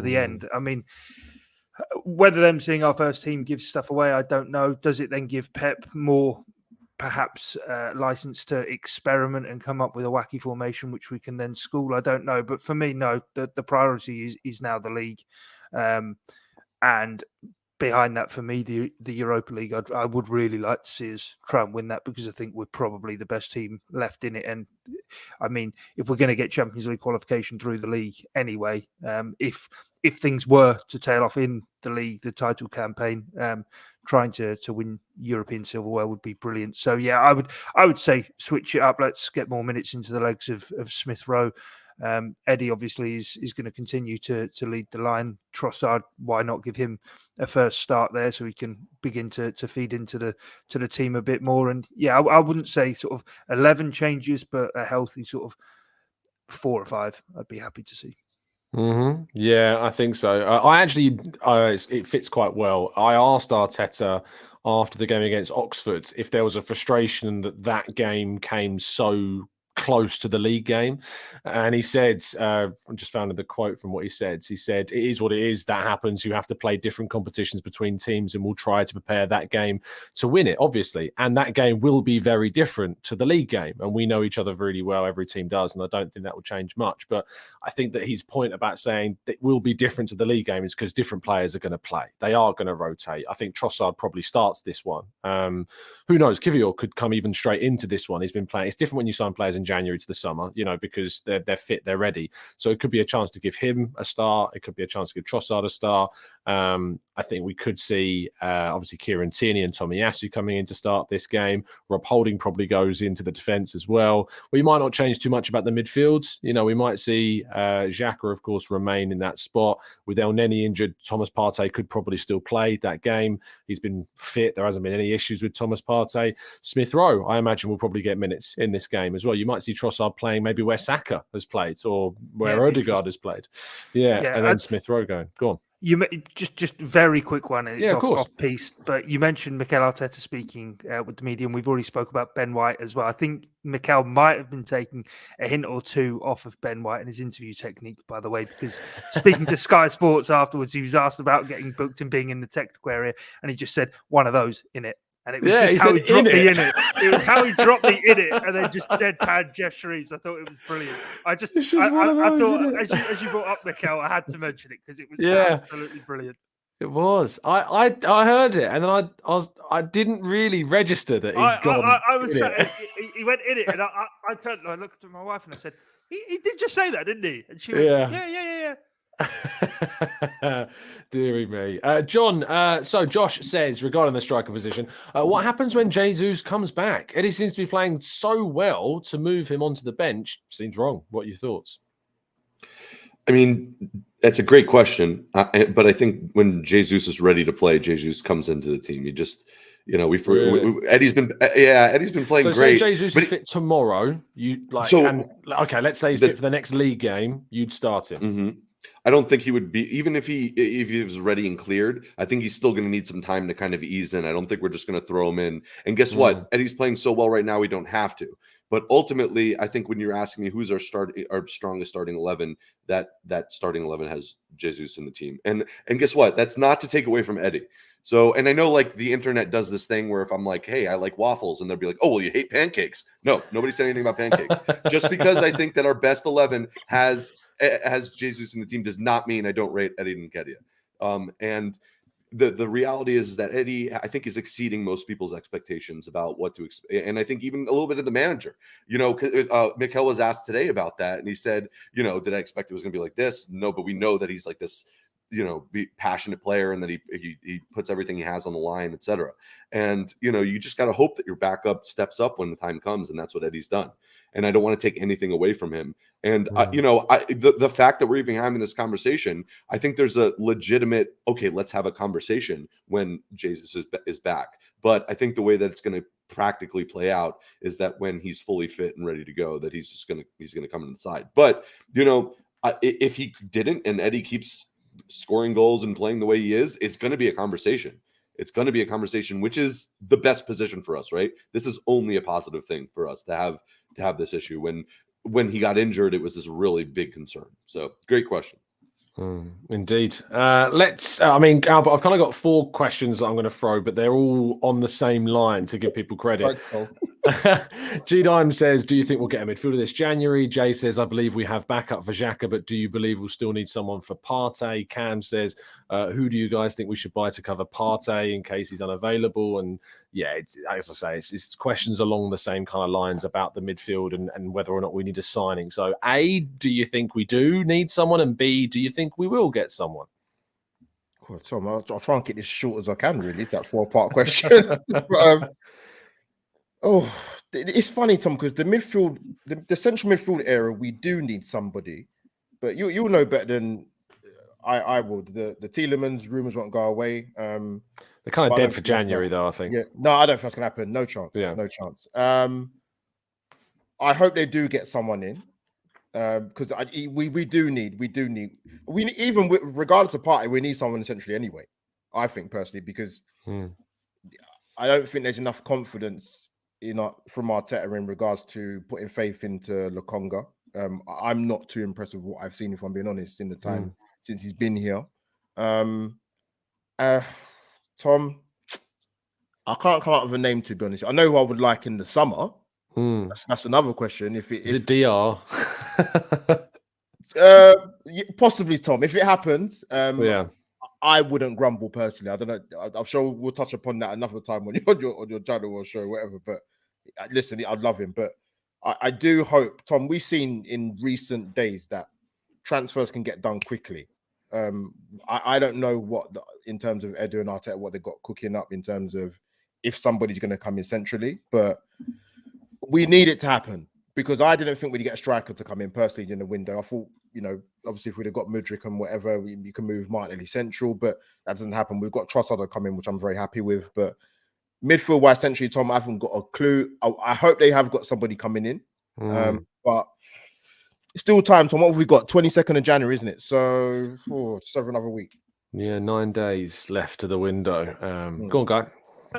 the end. I mean, whether them seeing our first team gives stuff away, I don't know. Does it then give Pep more, perhaps, license to experiment and come up with a wacky formation which we can then school? I don't know. But for me, no, the priority is now the league. And behind that, for me, the Europa League, I would really like to see us try and win that, because I think we're probably the best team left in it. And I mean, if we're going to get Champions League qualification through the league anyway, if things were to tail off in the league, the title campaign, trying to win European silverware would be brilliant. So yeah, I would say switch it up. Let's get more minutes into the legs of Smith Rowe. Eddie obviously is going to continue to lead the line. Trossard, why not give him a first start there so he can begin to feed into the team a bit more? And yeah, I wouldn't say sort of 11 changes, but a healthy sort of 4 or 5 I'd be happy to see. Mm-hmm. Yeah, I think so. It fits quite well. I asked Arteta after the game against Oxford if there was a frustration that game came so close to the league game. And he said, I just found the quote from what he said. He said, it is what it is. That happens. You have to play different competitions between teams, and we'll try to prepare that game to win it, obviously. And that game will be very different to the league game. And we know each other really well. Every team does. And I don't think that will change much. But I think that his point about saying that it will be different to the league game is because different players are going to play. They are going to rotate. I think Trossard probably starts this one. Who knows? Kivior could come even straight into this one. He's been playing. It's different when you sign players in January to the summer, because they're fit, they're ready. So it could be a chance to give him a start. It could be a chance to give Trossard a start. I think we could see obviously Kieran Tierney and Tomiyasu coming in to start this game. Rob Holding probably goes into the defence as well. We might not change too much about the midfield. We might see Xhaka, of course, remain in that spot. With El Neni injured, Thomas Partey could probably still play that game. He's been fit. There hasn't been any issues with Thomas Partey. Smith Rowe, I imagine, will probably get minutes in this game as well. You might see Trossard playing maybe where Saka has played or where Odegaard has played. And then Smith Rowe going. Go on. You just very quick one. It's of course. off piece, but you mentioned Mikel Arteta speaking with the media, and we've already spoke about Ben White as well. I think Mikel might have been taking a hint or two off of Ben White and his interview technique, by the way, because speaking to Sky Sports afterwards, he was asked about getting booked and being in the technical area, and he just said one of those in it. And it was just how he dropped the in it. It was how he dropped the in it and then just deadpan Jeff Shreves. I thought it was brilliant. I thought as you brought up Mikel, I had to mention it because it was absolutely brilliant. It was. I heard it, and then I didn't really register that he'd gone. I was saying, he went in it, and I turned and I looked at my wife and I said, he did just say that, didn't he? And she went, yeah. Deary me. John, so Josh says regarding the striker position, what happens when Jesus comes back? Eddie seems to be playing so well. To move him onto the bench seems wrong. What are your thoughts? I mean, that's a great question, but I think when Jesus is ready to play, Jesus comes into the team. You just, Eddie's been playing great. So Jesus is fit tomorrow. Let's say he's fit for the next league game. You'd start him. Mm-hmm. I don't think he would be, even if he was ready and cleared, I think he's still going to need some time to kind of ease in. I don't think we're just going to throw him in. And guess what? Eddie's playing so well right now, we don't have to. But ultimately, I think when you're asking me who's our strongest starting 11, that starting 11 has Jesus in the team. And guess what? That's not to take away from Eddie. So, and I know like the internet does this thing where if I'm like, hey, I like waffles, and they'll be like, oh, well, you hate pancakes. No, nobody said anything about pancakes. Just because I think that our best 11 has Jesus in the team does not mean I don't rate Eddie Nketiah. And the reality is that Eddie, I think, is exceeding most people's expectations about what to expect. And I think even a little bit of the manager, Mikel was asked today about that. And he said, did I expect it was going to be like this? No, but we know that he's like this, be passionate player and that he puts everything he has on the line, etc. And, you just got to hope that your backup steps up when the time comes. And that's what Eddie's done. And I don't want to take anything away from him. And, the fact that we're even having this conversation, I think there's a legitimate, okay, let's have a conversation when Jesus is back. But I think the way that it's going to practically play out is that when he's fully fit and ready to go, that he's going to come inside. But, if he didn't and Eddie keeps scoring goals and playing the way he is, it's going to be a conversation. It's going to be a conversation, which is the best position for us, right? This is only a positive thing for us to have this issue. When he got injured, it was this really big concern. So great question. Indeed. Albert, I've kind of got 4 questions that I'm going to throw, but they're all on the same line to give people credit. G Dime says, do you think we'll get a midfielder this January? Jay says, I believe we have backup for Xhaka, but do you believe we'll still need someone for Partey? Cam says, who do you guys think we should buy to cover Partey in case he's unavailable? And it's, as I say, it's questions along the same kind of lines about the midfield and whether or not we need a signing. So A, do you think we do need someone? And B, do you think we will get someone? Well, Tom, I'll try and get this short as I can, really. It's that 4-part question. It's funny, Tom, because the midfield, the central midfield area, we do need somebody, but you'll know better than I would. The Tielemans rumors won't go away. They're kind of dead for January, though, I think. Yeah, no, I don't think that's gonna happen. No chance. Yeah, no chance. I hope they do get someone in, because we do need even regardless of party, we need someone essentially anyway. I think personally, because I don't think there's enough confidence from Arteta in regards to putting faith into Lokonga. I'm not too impressed with what I've seen, if I'm being honest, in the time since he's been here. Tom, I can't come up with a name, to be honest. I know who I would like in the summer. That's another question. Is it DR? Possibly, Tom. If it happens, Yeah. I wouldn't grumble personally. I don't know. I'm sure we'll touch upon that another time on your channel or show, or whatever. But listen, I'd love him. But I do hope, Tom. We've seen in recent days that transfers can get done quickly. I don't know what in terms of Edu and Arteta, what they got cooking up in terms of if somebody's going to come in centrally, but we need it to happen, because I didn't think we'd get a striker to come in personally in the window. I thought, obviously if we'd have got Mudryk and whatever, we can move Martinelli central, but that doesn't happen. We've got Trossard coming, which I'm very happy with. But midfield wise, centrally, Tom, I haven't got a clue. I hope they have got somebody coming in, but it's still time, Tom. What have we got? 22nd of January, isn't it? So just over another week. Yeah, 9 days left to the window. Go on, Guy.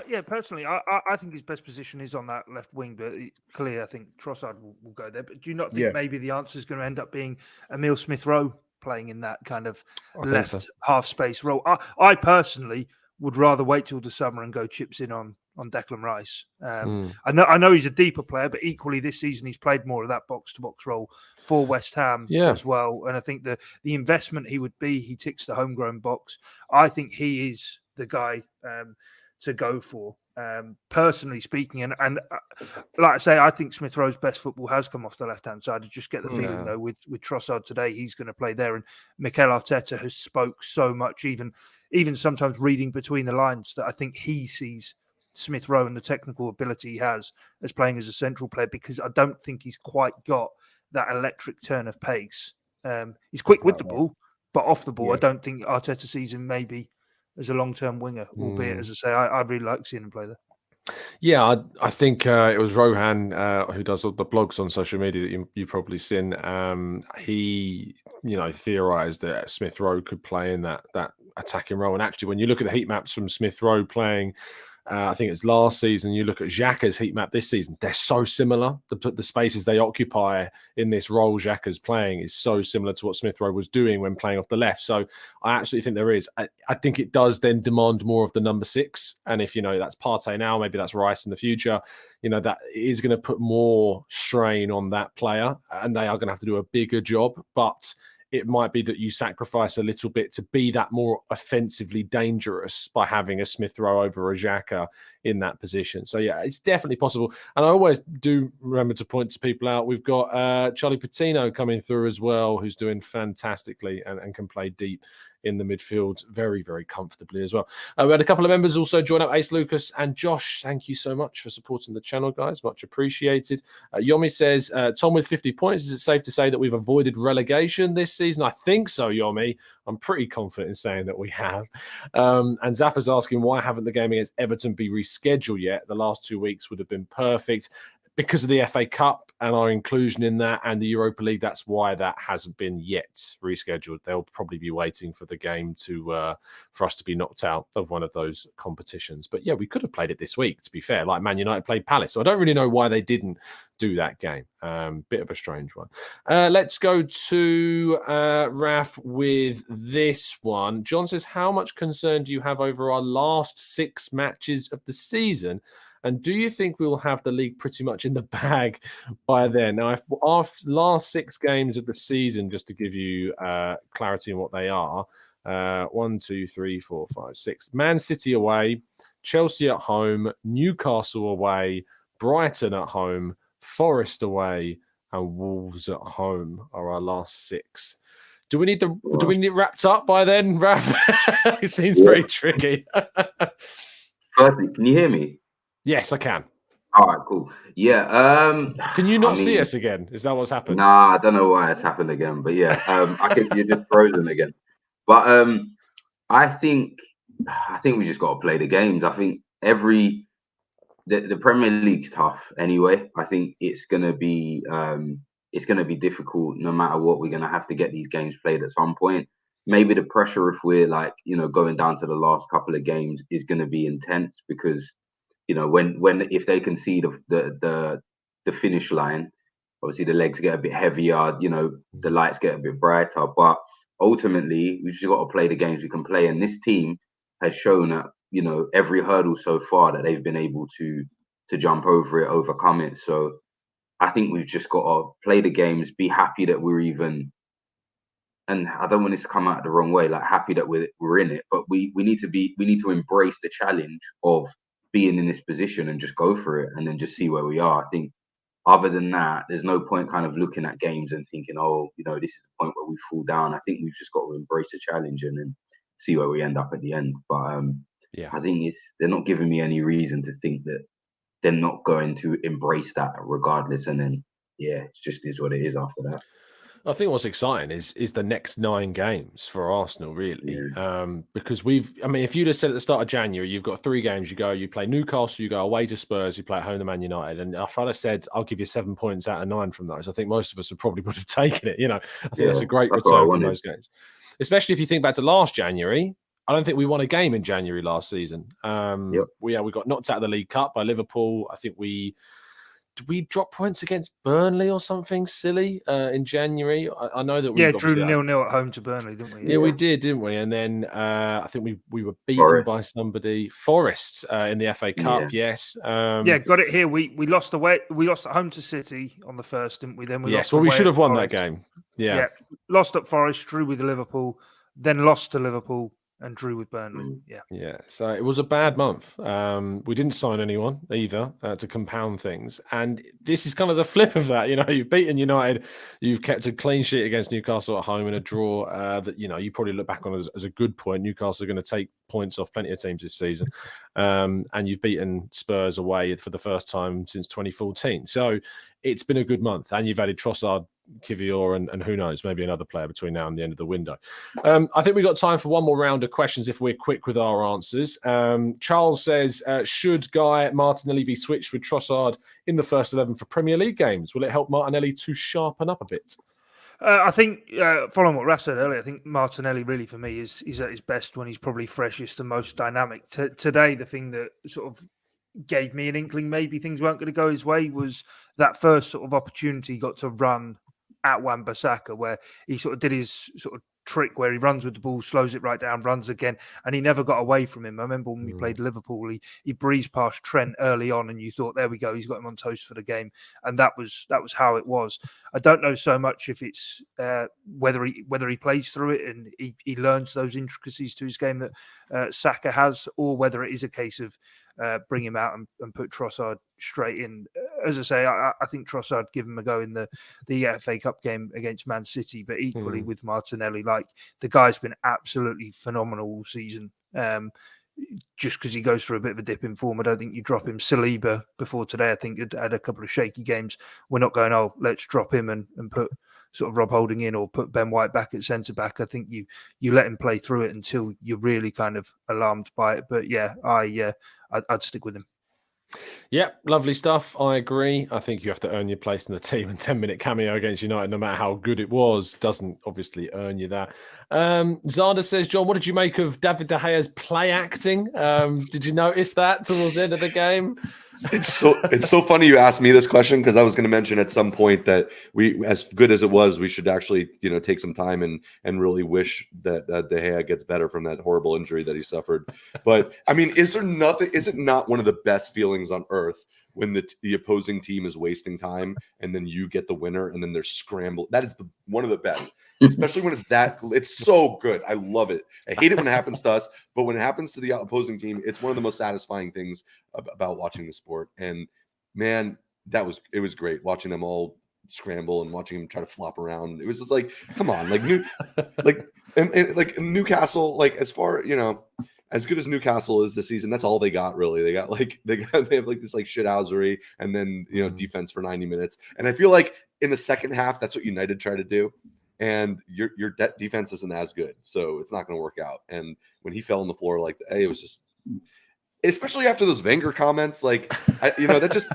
Yeah, personally, I think his best position is on that left wing, but clearly I think Trossard will go there. But do you not think maybe the answer is going to end up being Emile Smith-Rowe playing in that kind of left half space role? I personally would rather wait till the summer and go chips in on Declan Rice. I know he's a deeper player, but equally this season he's played more of that box-to-box role for West Ham as well. And I think the investment he would be, he ticks the homegrown box. I think he is the guy to go for, personally speaking. And like I say, I think Smith-Rowe's best football has come off the left-hand side. I just get the feeling, though, with Trossard today, he's going to play there. And Mikel Arteta has spoke so much, even sometimes reading between the lines, that I think he sees Smith-Rowe and the technical ability he has as playing as a central player, because I don't think he's quite got that electric turn of pace. He's quick with the ball, but off the ball, I don't think Arteta sees him maybe as a long-term winger, albeit, as I say, I really like seeing him play there. Yeah, I think it was Rohan who does all the blogs on social media that you've probably seen. He, theorized that Smith-Rowe could play in that attacking role. And actually, when you look at the heat maps from Smith-Rowe playing, I think it's last season, you look at Xhaka's heat map this season, they're so similar. The spaces they occupy in this role Xhaka's playing is so similar to what Smith-Rowe was doing when playing off the left. So I absolutely think there is. I think it does then demand more of the number 6. And if, that's Partey now, maybe that's Rice in the future, that is going to put more strain on that player, and they are going to have to do a bigger job. But it might be that you sacrifice a little bit to be that more offensively dangerous by having a Smith-Rowe over a Xhaka in that position. So, yeah, it's definitely possible. And I always do remember to point to people out. We've got Charlie Patino coming through as well, who's doing fantastically and can play deep in the midfield very, very comfortably as well. We had a couple of members also join up, Ace Lucas and Josh. Thank you so much for supporting the channel, guys. Much appreciated. Yomi says, Tom with 50 points. Is it safe to say that we've avoided relegation this season? I think so, Yomi. I'm pretty confident in saying that we have. And Zaffa's asking, why haven't the game against Everton been rescheduled yet? The last 2 weeks would have been perfect. Because of the FA Cup and our inclusion in that and the Europa League, that's why that hasn't been yet rescheduled. They'll probably be waiting for the game for us to be knocked out of one of those competitions. But yeah, we could have played it this week, to be fair, like Man United played Palace. So I don't really know why they didn't do that game. Bit of a strange one. Let's go to Raf with this one. John says, how much concern do you have over our last 6 matches of the season? And do you think we will have the league pretty much in the bag by then? Now, if our last 6 games of the season, just to give you clarity on what they are, 1, 2, 3, 4, 5, 6. Man City away, Chelsea at home, Newcastle away, Brighton at home, Forest away, and Wolves at home are our last 6. Do we need it wrapped up by then, Raf? It seems very tricky. Firstly, can you hear me? Yes, I can. All right, cool. Yeah. Can you not see us again? Is that what's happened? Nah, I don't know why it's happened again, but yeah, you're just frozen again. But I think we just got to play the games. I think the Premier League's tough anyway. I think it's gonna be difficult no matter what. We're gonna have to get these games played at some point. Maybe the pressure, if we're going down to the last couple of games, is gonna be intense because when if they can see the finish line, obviously the legs get a bit heavier, the lights get a bit brighter. But ultimately, we just got to play the games we can play. And this team has shown that, every hurdle so far that they've been able to jump over it, overcome it. So I think we've just got to play the games, be happy that we're even. And I don't want this to come out the wrong way, like happy that we're in it, but we need to embrace the challenge of being in this position and just go for it and then just see where we are. I think other than that, there's no point kind of looking at games and thinking, oh, this is the point where we fall down. I think we've just got to embrace the challenge and then see where we end up at the end. But I think they're not giving me any reason to think that they're not going to embrace that regardless. And then, it just is what it is after that. I think what's exciting is the next 9 games for Arsenal, really. Because if you'd have said at the start of January, you've got 3 games, you play Newcastle, you go away to Spurs, you play at home to Man United. And if I'd have said, I'll give you 7 points out of 9 from those, I think most of us would have taken it. I think that's a great return from those games. Especially if you think back to last January, I don't think we won a game in January last season. We got knocked out of the League Cup by Liverpool. I think did we drop points against Burnley or something silly in January? I know that we drew 0-0 at home to Burnley, didn't we? Yeah, we did, didn't we? And then I think we were beaten by somebody, Forest, in the FA Cup. Yes. Got it here. We lost away. We lost at home to City on the first, didn't we? Then we lost. Well, we should have won Forest. That game. Yeah. Lost at Forest, drew with Liverpool, then lost to Liverpool, and drew with Burnley. Yeah. So it was a bad month. We didn't sign anyone either to compound things. And this is kind of the flip of that. You've beaten United, you've kept a clean sheet against Newcastle at home in a draw that, you probably look back on as a good point. Newcastle are going to take points off plenty of teams this season. And you've beaten Spurs away for the first time since 2014. So it's been a good month. And you've added Trossard, Kivior, and who knows, maybe another player between now and the end of the window. I think we've got time for one more round of questions if we're quick with our answers. Charles says, should Guy Martinelli be switched with Trossard in the first 11 for Premier League games? Will it help Martinelli to sharpen up a bit? I think, following what Raf said earlier, I think Martinelli really for me is at his best when he's probably freshest and most dynamic. Today, the thing that sort of gave me an inkling maybe things weren't going to go his way was that first sort of opportunity he got to run at Wan-Bissaka, where he sort of did his sort of trick where he runs with the ball, slows it right down, runs again, and he never got away from him. I remember when we played Liverpool, he breezed past Trent early on, and you thought, there we go, he's got him on toast for the game, and that was how it was. I don't know so much if it's whether he plays through it and he learns those intricacies to his game that Saka has, or whether it is a case of bring him out and put Trossard straight in. As I say, I think Trossard give him a go in the FA Cup game against Man City, but equally with Martinelli, like the guy's been absolutely phenomenal all season. Just because he goes through a bit of a dip in form, I don't think you drop him. Saliba before today, I think, had a couple of shaky games. We're not going, let's drop him and put sort of Rob Holding in or put Ben White back at centre back. I think you let him play through it until you're really kind of alarmed by it. But I'd stick with him. Yeah, lovely stuff. I agree. I think you have to earn your place in the team, and 10-minute cameo against United, no matter how good it was, doesn't obviously earn you that. Zada says, John, what did you make of David De Gea's play acting? Did you notice that towards the end of the game? It's so funny you asked me this question, because I was going to mention at some point that we, as good as it was, we should actually take some time and really wish that De Gea gets better from that horrible injury that he suffered. But I mean, is it not one of the best feelings on earth when the opposing team is wasting time and then you get the winner and then they're scrambled? That is one of the best. Especially when it's so good. I love it. I hate it when it happens to us, but when it happens to the opposing team, it's one of the most satisfying things about watching the sport. And man, it was great watching them all scramble and watching them try to flop around. It was just like, come on, like Newcastle, like as far, as good as Newcastle is this season, that's all they got really. They have like this like shithousery and then defense for 90 minutes. And I feel like in the second half, that's what United tried to do. And your defense isn't as good, so it's not going to work out. And when he fell on the floor like that, it was just, especially after those Wenger comments, like that just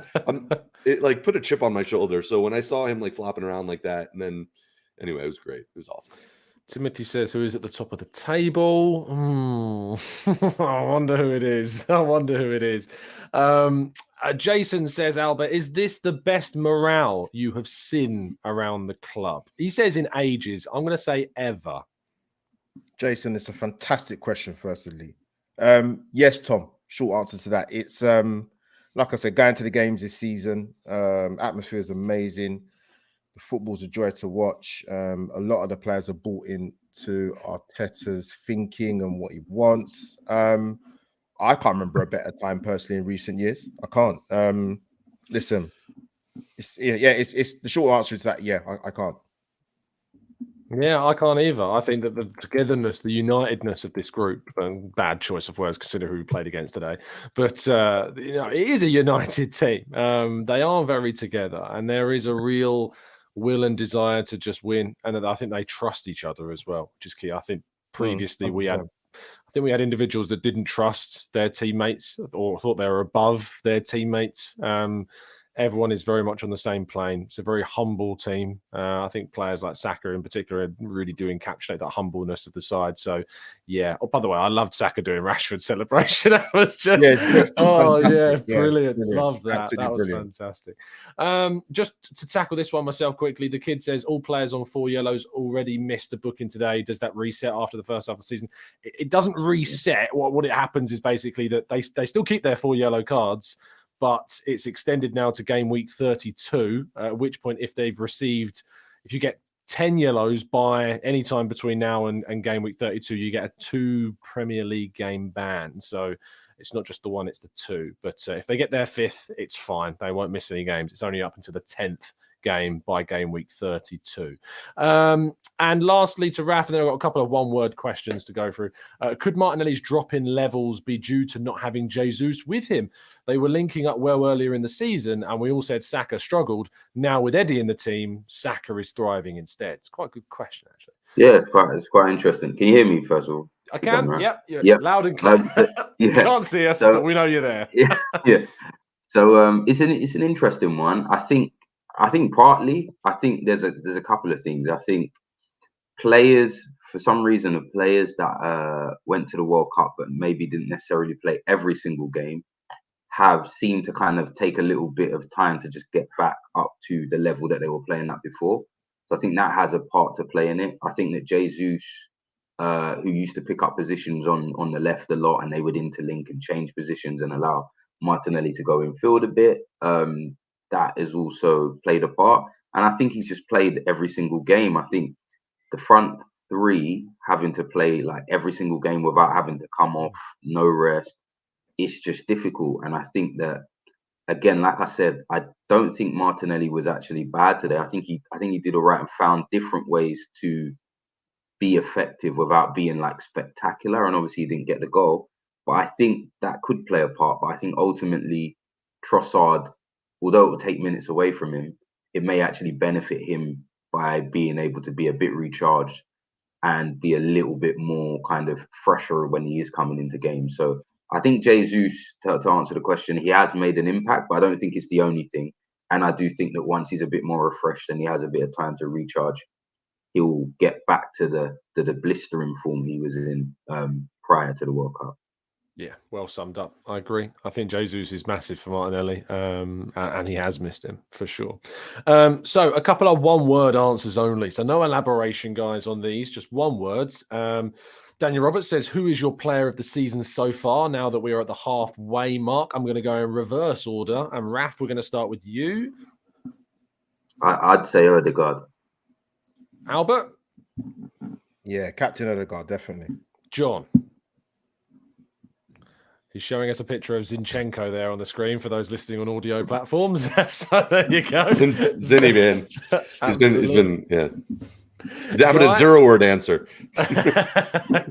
it like put a chip on my shoulder. So when I saw him like flopping around like that, and then anyway, it was great. It was awesome. Timothy says, who is at the top of the table? I wonder who it is. Jason says, Albert, is this the best morale you have seen around the club? He says in ages. I'm going to say ever. Jason, it's a fantastic question, firstly. Yes, Tom, short answer to that. It's, like I said, going to the games this season, atmosphere is amazing. The football's a joy to watch. A lot of the players are bought into Arteta's thinking and what he wants. I can't remember a better time personally in recent years. I can't. Listen, it's the short answer is that I can't. Yeah, I can't either. I think that the togetherness, the unitedness of this group, and bad choice of words, consider who we played against today, but it is a united team. They are very together, and there is a real will and desire to just win, and I think they trust each other as well, which is key. I think previously we had individuals that didn't trust their teammates or thought they were above their teammates. Everyone is very much on the same plane. It's a very humble team. I think players like Saka in particular really do encapsulate that humbleness of the side. So, yeah. Oh, by the way, I loved Saka doing Rashford's celebration. That was just, brilliant. Brilliant. Love that. Absolutely that was brilliant. Fantastic. Just to tackle this one myself quickly, the kid says all players on 4 yellows already missed a booking today. Does that reset after the first half of the season? It doesn't reset. What it happens is basically that they still keep their 4 yellow cards, but it's extended now to game week 32, at which point if you get 10 yellows by any time between now and game week 32, you get a 2 Premier League game ban. So it's not just the 1, it's the 2. But if they get their 5th, it's fine. They won't miss any games. It's only up until the 10th game by game week 32. And lastly, to Raf, and then I've got a couple of one-word questions to go through. Could Martinelli's drop-in levels be due to not having Jesus with him? They were linking up well earlier in the season, and we all said Saka struggled. Now with Eddie in the team, Saka is thriving instead. It's quite a good question, actually. Yeah, it's quite interesting. Can you hear me, first of all? I can, right? Yep. Loud and clear. You can't see us, but we know you're there. Yeah. So it's an interesting one. I think partly, there's a couple of things. I think players, for some reason, the players that went to the World Cup but maybe didn't necessarily play every single game have seemed to kind of take a little bit of time to just get back up to the level that they were playing at before. So I think that has a part to play in it. I think that Jesus, who used to pick up positions on the left a lot, and they would interlink and change positions and allow Martinelli to go in field a bit, that has also played a part. And I think he's just played every single game. I think the front three having to play like every single game without having to come off, no rest, it's just difficult. And I think that, again, like I said, I don't think Martinelli was actually bad today. I think he did all right and found different ways to be effective without being like spectacular. And obviously he didn't get the goal, but I think that could play a part. But I think ultimately Trossard, although it will take minutes away from him, it may actually benefit him by being able to be a bit recharged and be a little bit more kind of fresher when he is coming into games. So I think Jesus, to answer the question, he has made an impact, but I don't think it's the only thing. And I do think that once he's a bit more refreshed and he has a bit of time to recharge, he'll get back to the blistering form he was in prior to the World Cup. Yeah, well summed up. I agree. I think Jesus is massive for Martinelli, and he has missed him for sure. So a couple of one-word answers only. So no elaboration, guys, on these, just one words. Daniel Roberts says, who is your player of the season so far now that we are at the halfway mark? I'm going to go in reverse order. And Raf, we're going to start with you. I'd say Odegaard. Albert? Yeah, Captain Odegaard, definitely. John? He's showing us a picture of Zinchenko there on the screen for those listening on audio platforms. So there you go. Zinny, man. He's been, yeah. Having a 0-word answer.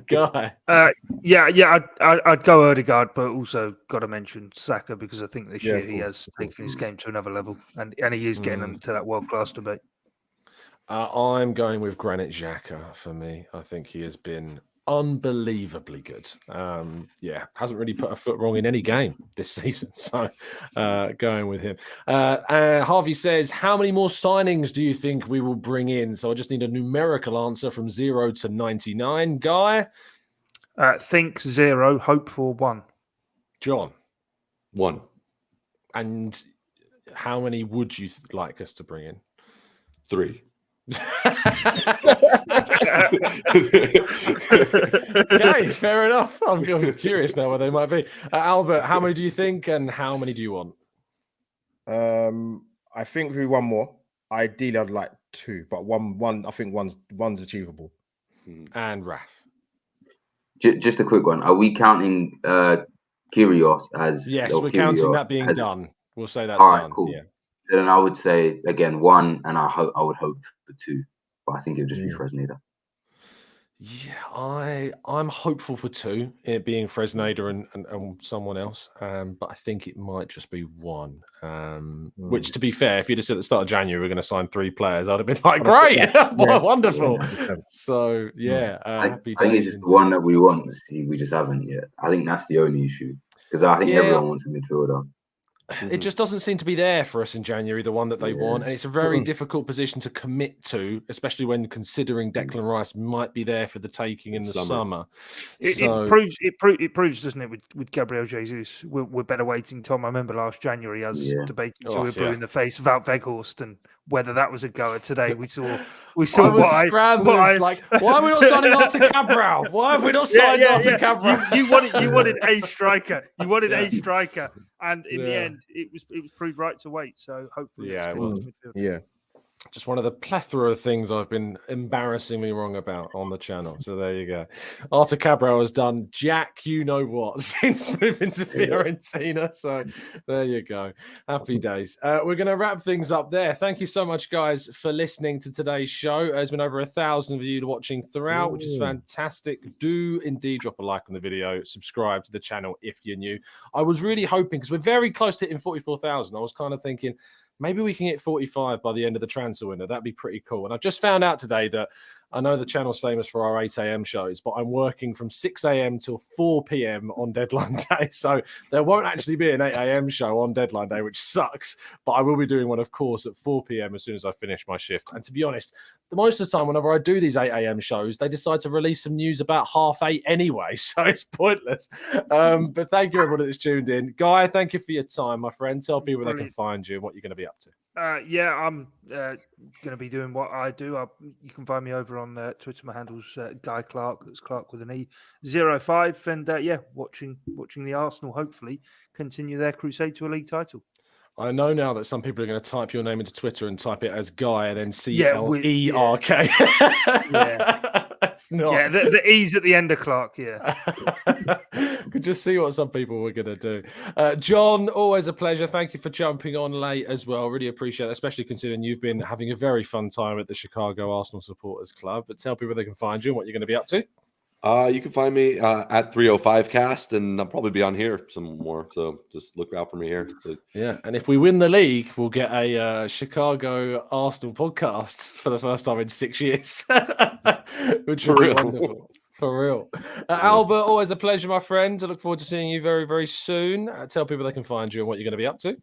Guy. I'd go Odegaard, but also got to mention Saka because I think this year he has taken his game to another level, and he is getting into that world-class debate. I'm going with Granit Xhaka for me. I think he has been unbelievably good. Hasn't really put a foot wrong in any game this season. So going with him. Harvey says, how many more signings do you think we will bring in? So I just need a numerical answer from 0 to 99. Guy? Think 0, hope for 1. John? 1. And how many would you like us to bring in? 3. Okay, fair enough. I'm curious now where they might be. Albert, how many do you think, and how many do you want? I think we one more. Ideally, I'd like 2, but one. I think one's achievable. And Raf. Just a quick one. Are we counting Kyrgios as? Yes, we're counting that being done. We'll say that's all right, done. cool. Yeah. Then I would say again 1, and I would hope for 2, but I think it would just be Fresneda. Yeah, I'm hopeful for 2, it being Fresneda and someone else. But I think it might just be 1. Which, to be fair, if you'd have said at the start of January we're going to sign 3 players, I'd have been like, great, wonderful. So I think it's just the one that we want to see. We just haven't yet. I think that's the only issue, because I think everyone wants a midfielder. It just doesn't seem to be there for us in January, the one that they want. And it's a very difficult position to commit to, especially when considering Declan Rice might be there for the taking in the summer. It proves, doesn't it, with Gabriel Jesus? We're better waiting, Tom. I remember last January us debating till we're blue in the face about Weghorst and whether that was a goer. Today we saw like, why are we not signing Arthur Cabral? Why have we not signed Arthur Cabral? You wanted a striker. You wanted a striker. And in the end, it was proved right to wait. So hopefully, just one of the plethora of things I've been embarrassingly wrong about on the channel. So there you go. Arthur Cabral has done Jack, you know what, since moving to Fiorentina. So there you go. Happy days. We're going to wrap things up there. Thank you so much, guys, for listening to today's show. There's been over 1,000 of you watching throughout, which is fantastic. Do indeed drop a like on the video. Subscribe to the channel if you're new. I was really hoping, because we're very close to hitting 44,000. I was kind of thinking, maybe we can hit 45 by the end of the transfer window. That'd be pretty cool. And I've just found out today that I know the channel's famous for our 8 a.m. shows, but I'm working from 6 a.m. till 4 p.m. on deadline day. So there won't actually be an 8 a.m. show on deadline day, which sucks. But I will be doing one, of course, at 4 p.m. as soon as I finish my shift. And to be honest, most of the time, whenever I do these 8 a.m. shows, they decide to release some news about 8:30 anyway. So it's pointless. But thank you, everybody that's tuned in. Guy, thank you for your time, my friend. Tell people where they can find you and what you're going to be up to. I'm going to be doing what I do. You can find me over on Twitter. My handle's Guy Clark. That's Clark with an E. 05. And watching the Arsenal hopefully continue their crusade to a league title. I know now that some people are going to type your name into Twitter and type it as Guy and then CLERK. It's not. Yeah, the E's at the end of Clark, Could just see what some people were going to do. John, always a pleasure. Thank you for jumping on late as well. Really appreciate it, especially considering you've been having a very fun time at the Chicago Arsenal Supporters Club. But tell people they can find you and what you're going to be up to. You can find me at 305cast, and I'll probably be on here some more. So just look out for me here. So, and if we win the league, we'll get a Chicago Arsenal podcast for the first time in 6 years, which would be wonderful. For real. Albert, always a pleasure, my friend. I look forward to seeing you very, very soon. Tell people they can find you and what you're going to be up to.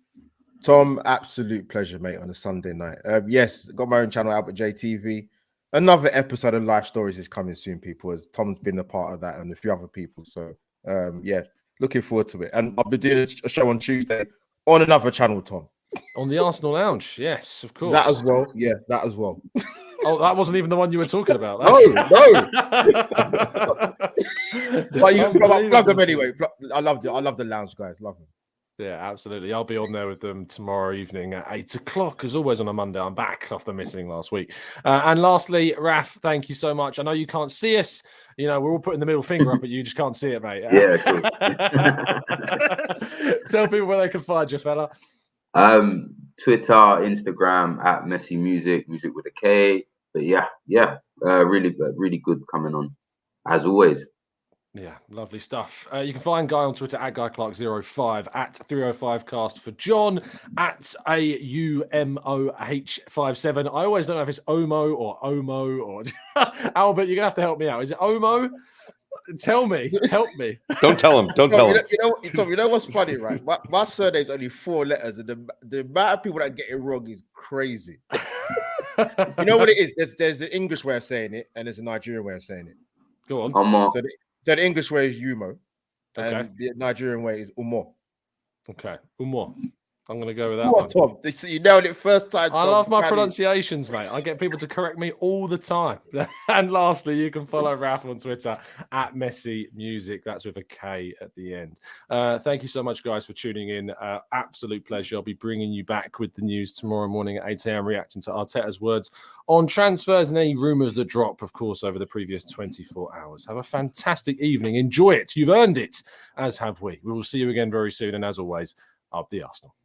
Tom, absolute pleasure, mate, on a Sunday night. Yes, got my own channel, Albert JTV. Another episode of Life Stories is coming soon, people, as Tom's been a part of that and a few other people. So, looking forward to it. And I'll be doing a show on Tuesday on another channel, Tom. On the Arsenal Lounge, yes, of course. That as well. Yeah, that as well. Oh, that wasn't even the one you were talking about. No. But you can plug them anyway. I love the lounge, guys. Love them. Yeah, absolutely. I'll be on there with them tomorrow evening at 8 o'clock, as always on a Monday. I'm back after missing last week. And lastly, Raf, thank you so much. I know you can't see us. You know, we're all putting the middle finger up, but you just can't see it, mate. Yeah. Tell people where they can find you, fella. Twitter, Instagram at Messi Music with a K. But really good coming on, as always. Yeah, lovely stuff. You can find Guy on Twitter at GuyClark05, at 305cast for John, at AUMOH57. I always don't know if it's Omo or Albert, you're going to have to help me out. Is it Omo? Tell me. Help me. Don't tell him. Don't tell him. You know what's funny, right? My surname's only 4 letters, and the amount of people that get it wrong is crazy. You know what it is? There's the English way of saying it, and there's a Nigerian way of saying it. Go on. Omo. So the English way is Yumo, Okay. and the Nigerian way is Umo. Okay. Umo. I'm going to go with that Come one. on, Tom. You nailed it first time. I Tom. love my Bloody- pronunciations, mate. I get people to correct me all the time. And lastly, you can follow Ralph on Twitter at Messi Music. That's with a K at the end. Thank you so much, guys, for tuning in. Absolute pleasure. I'll be bringing you back with the news tomorrow morning at 8 a.m. reacting to Arteta's words on transfers and any rumours that drop, of course, over the previous 24 hours. Have a fantastic evening. Enjoy it. You've earned it, as have we. We will see you again very soon. And as always, up the Arsenal.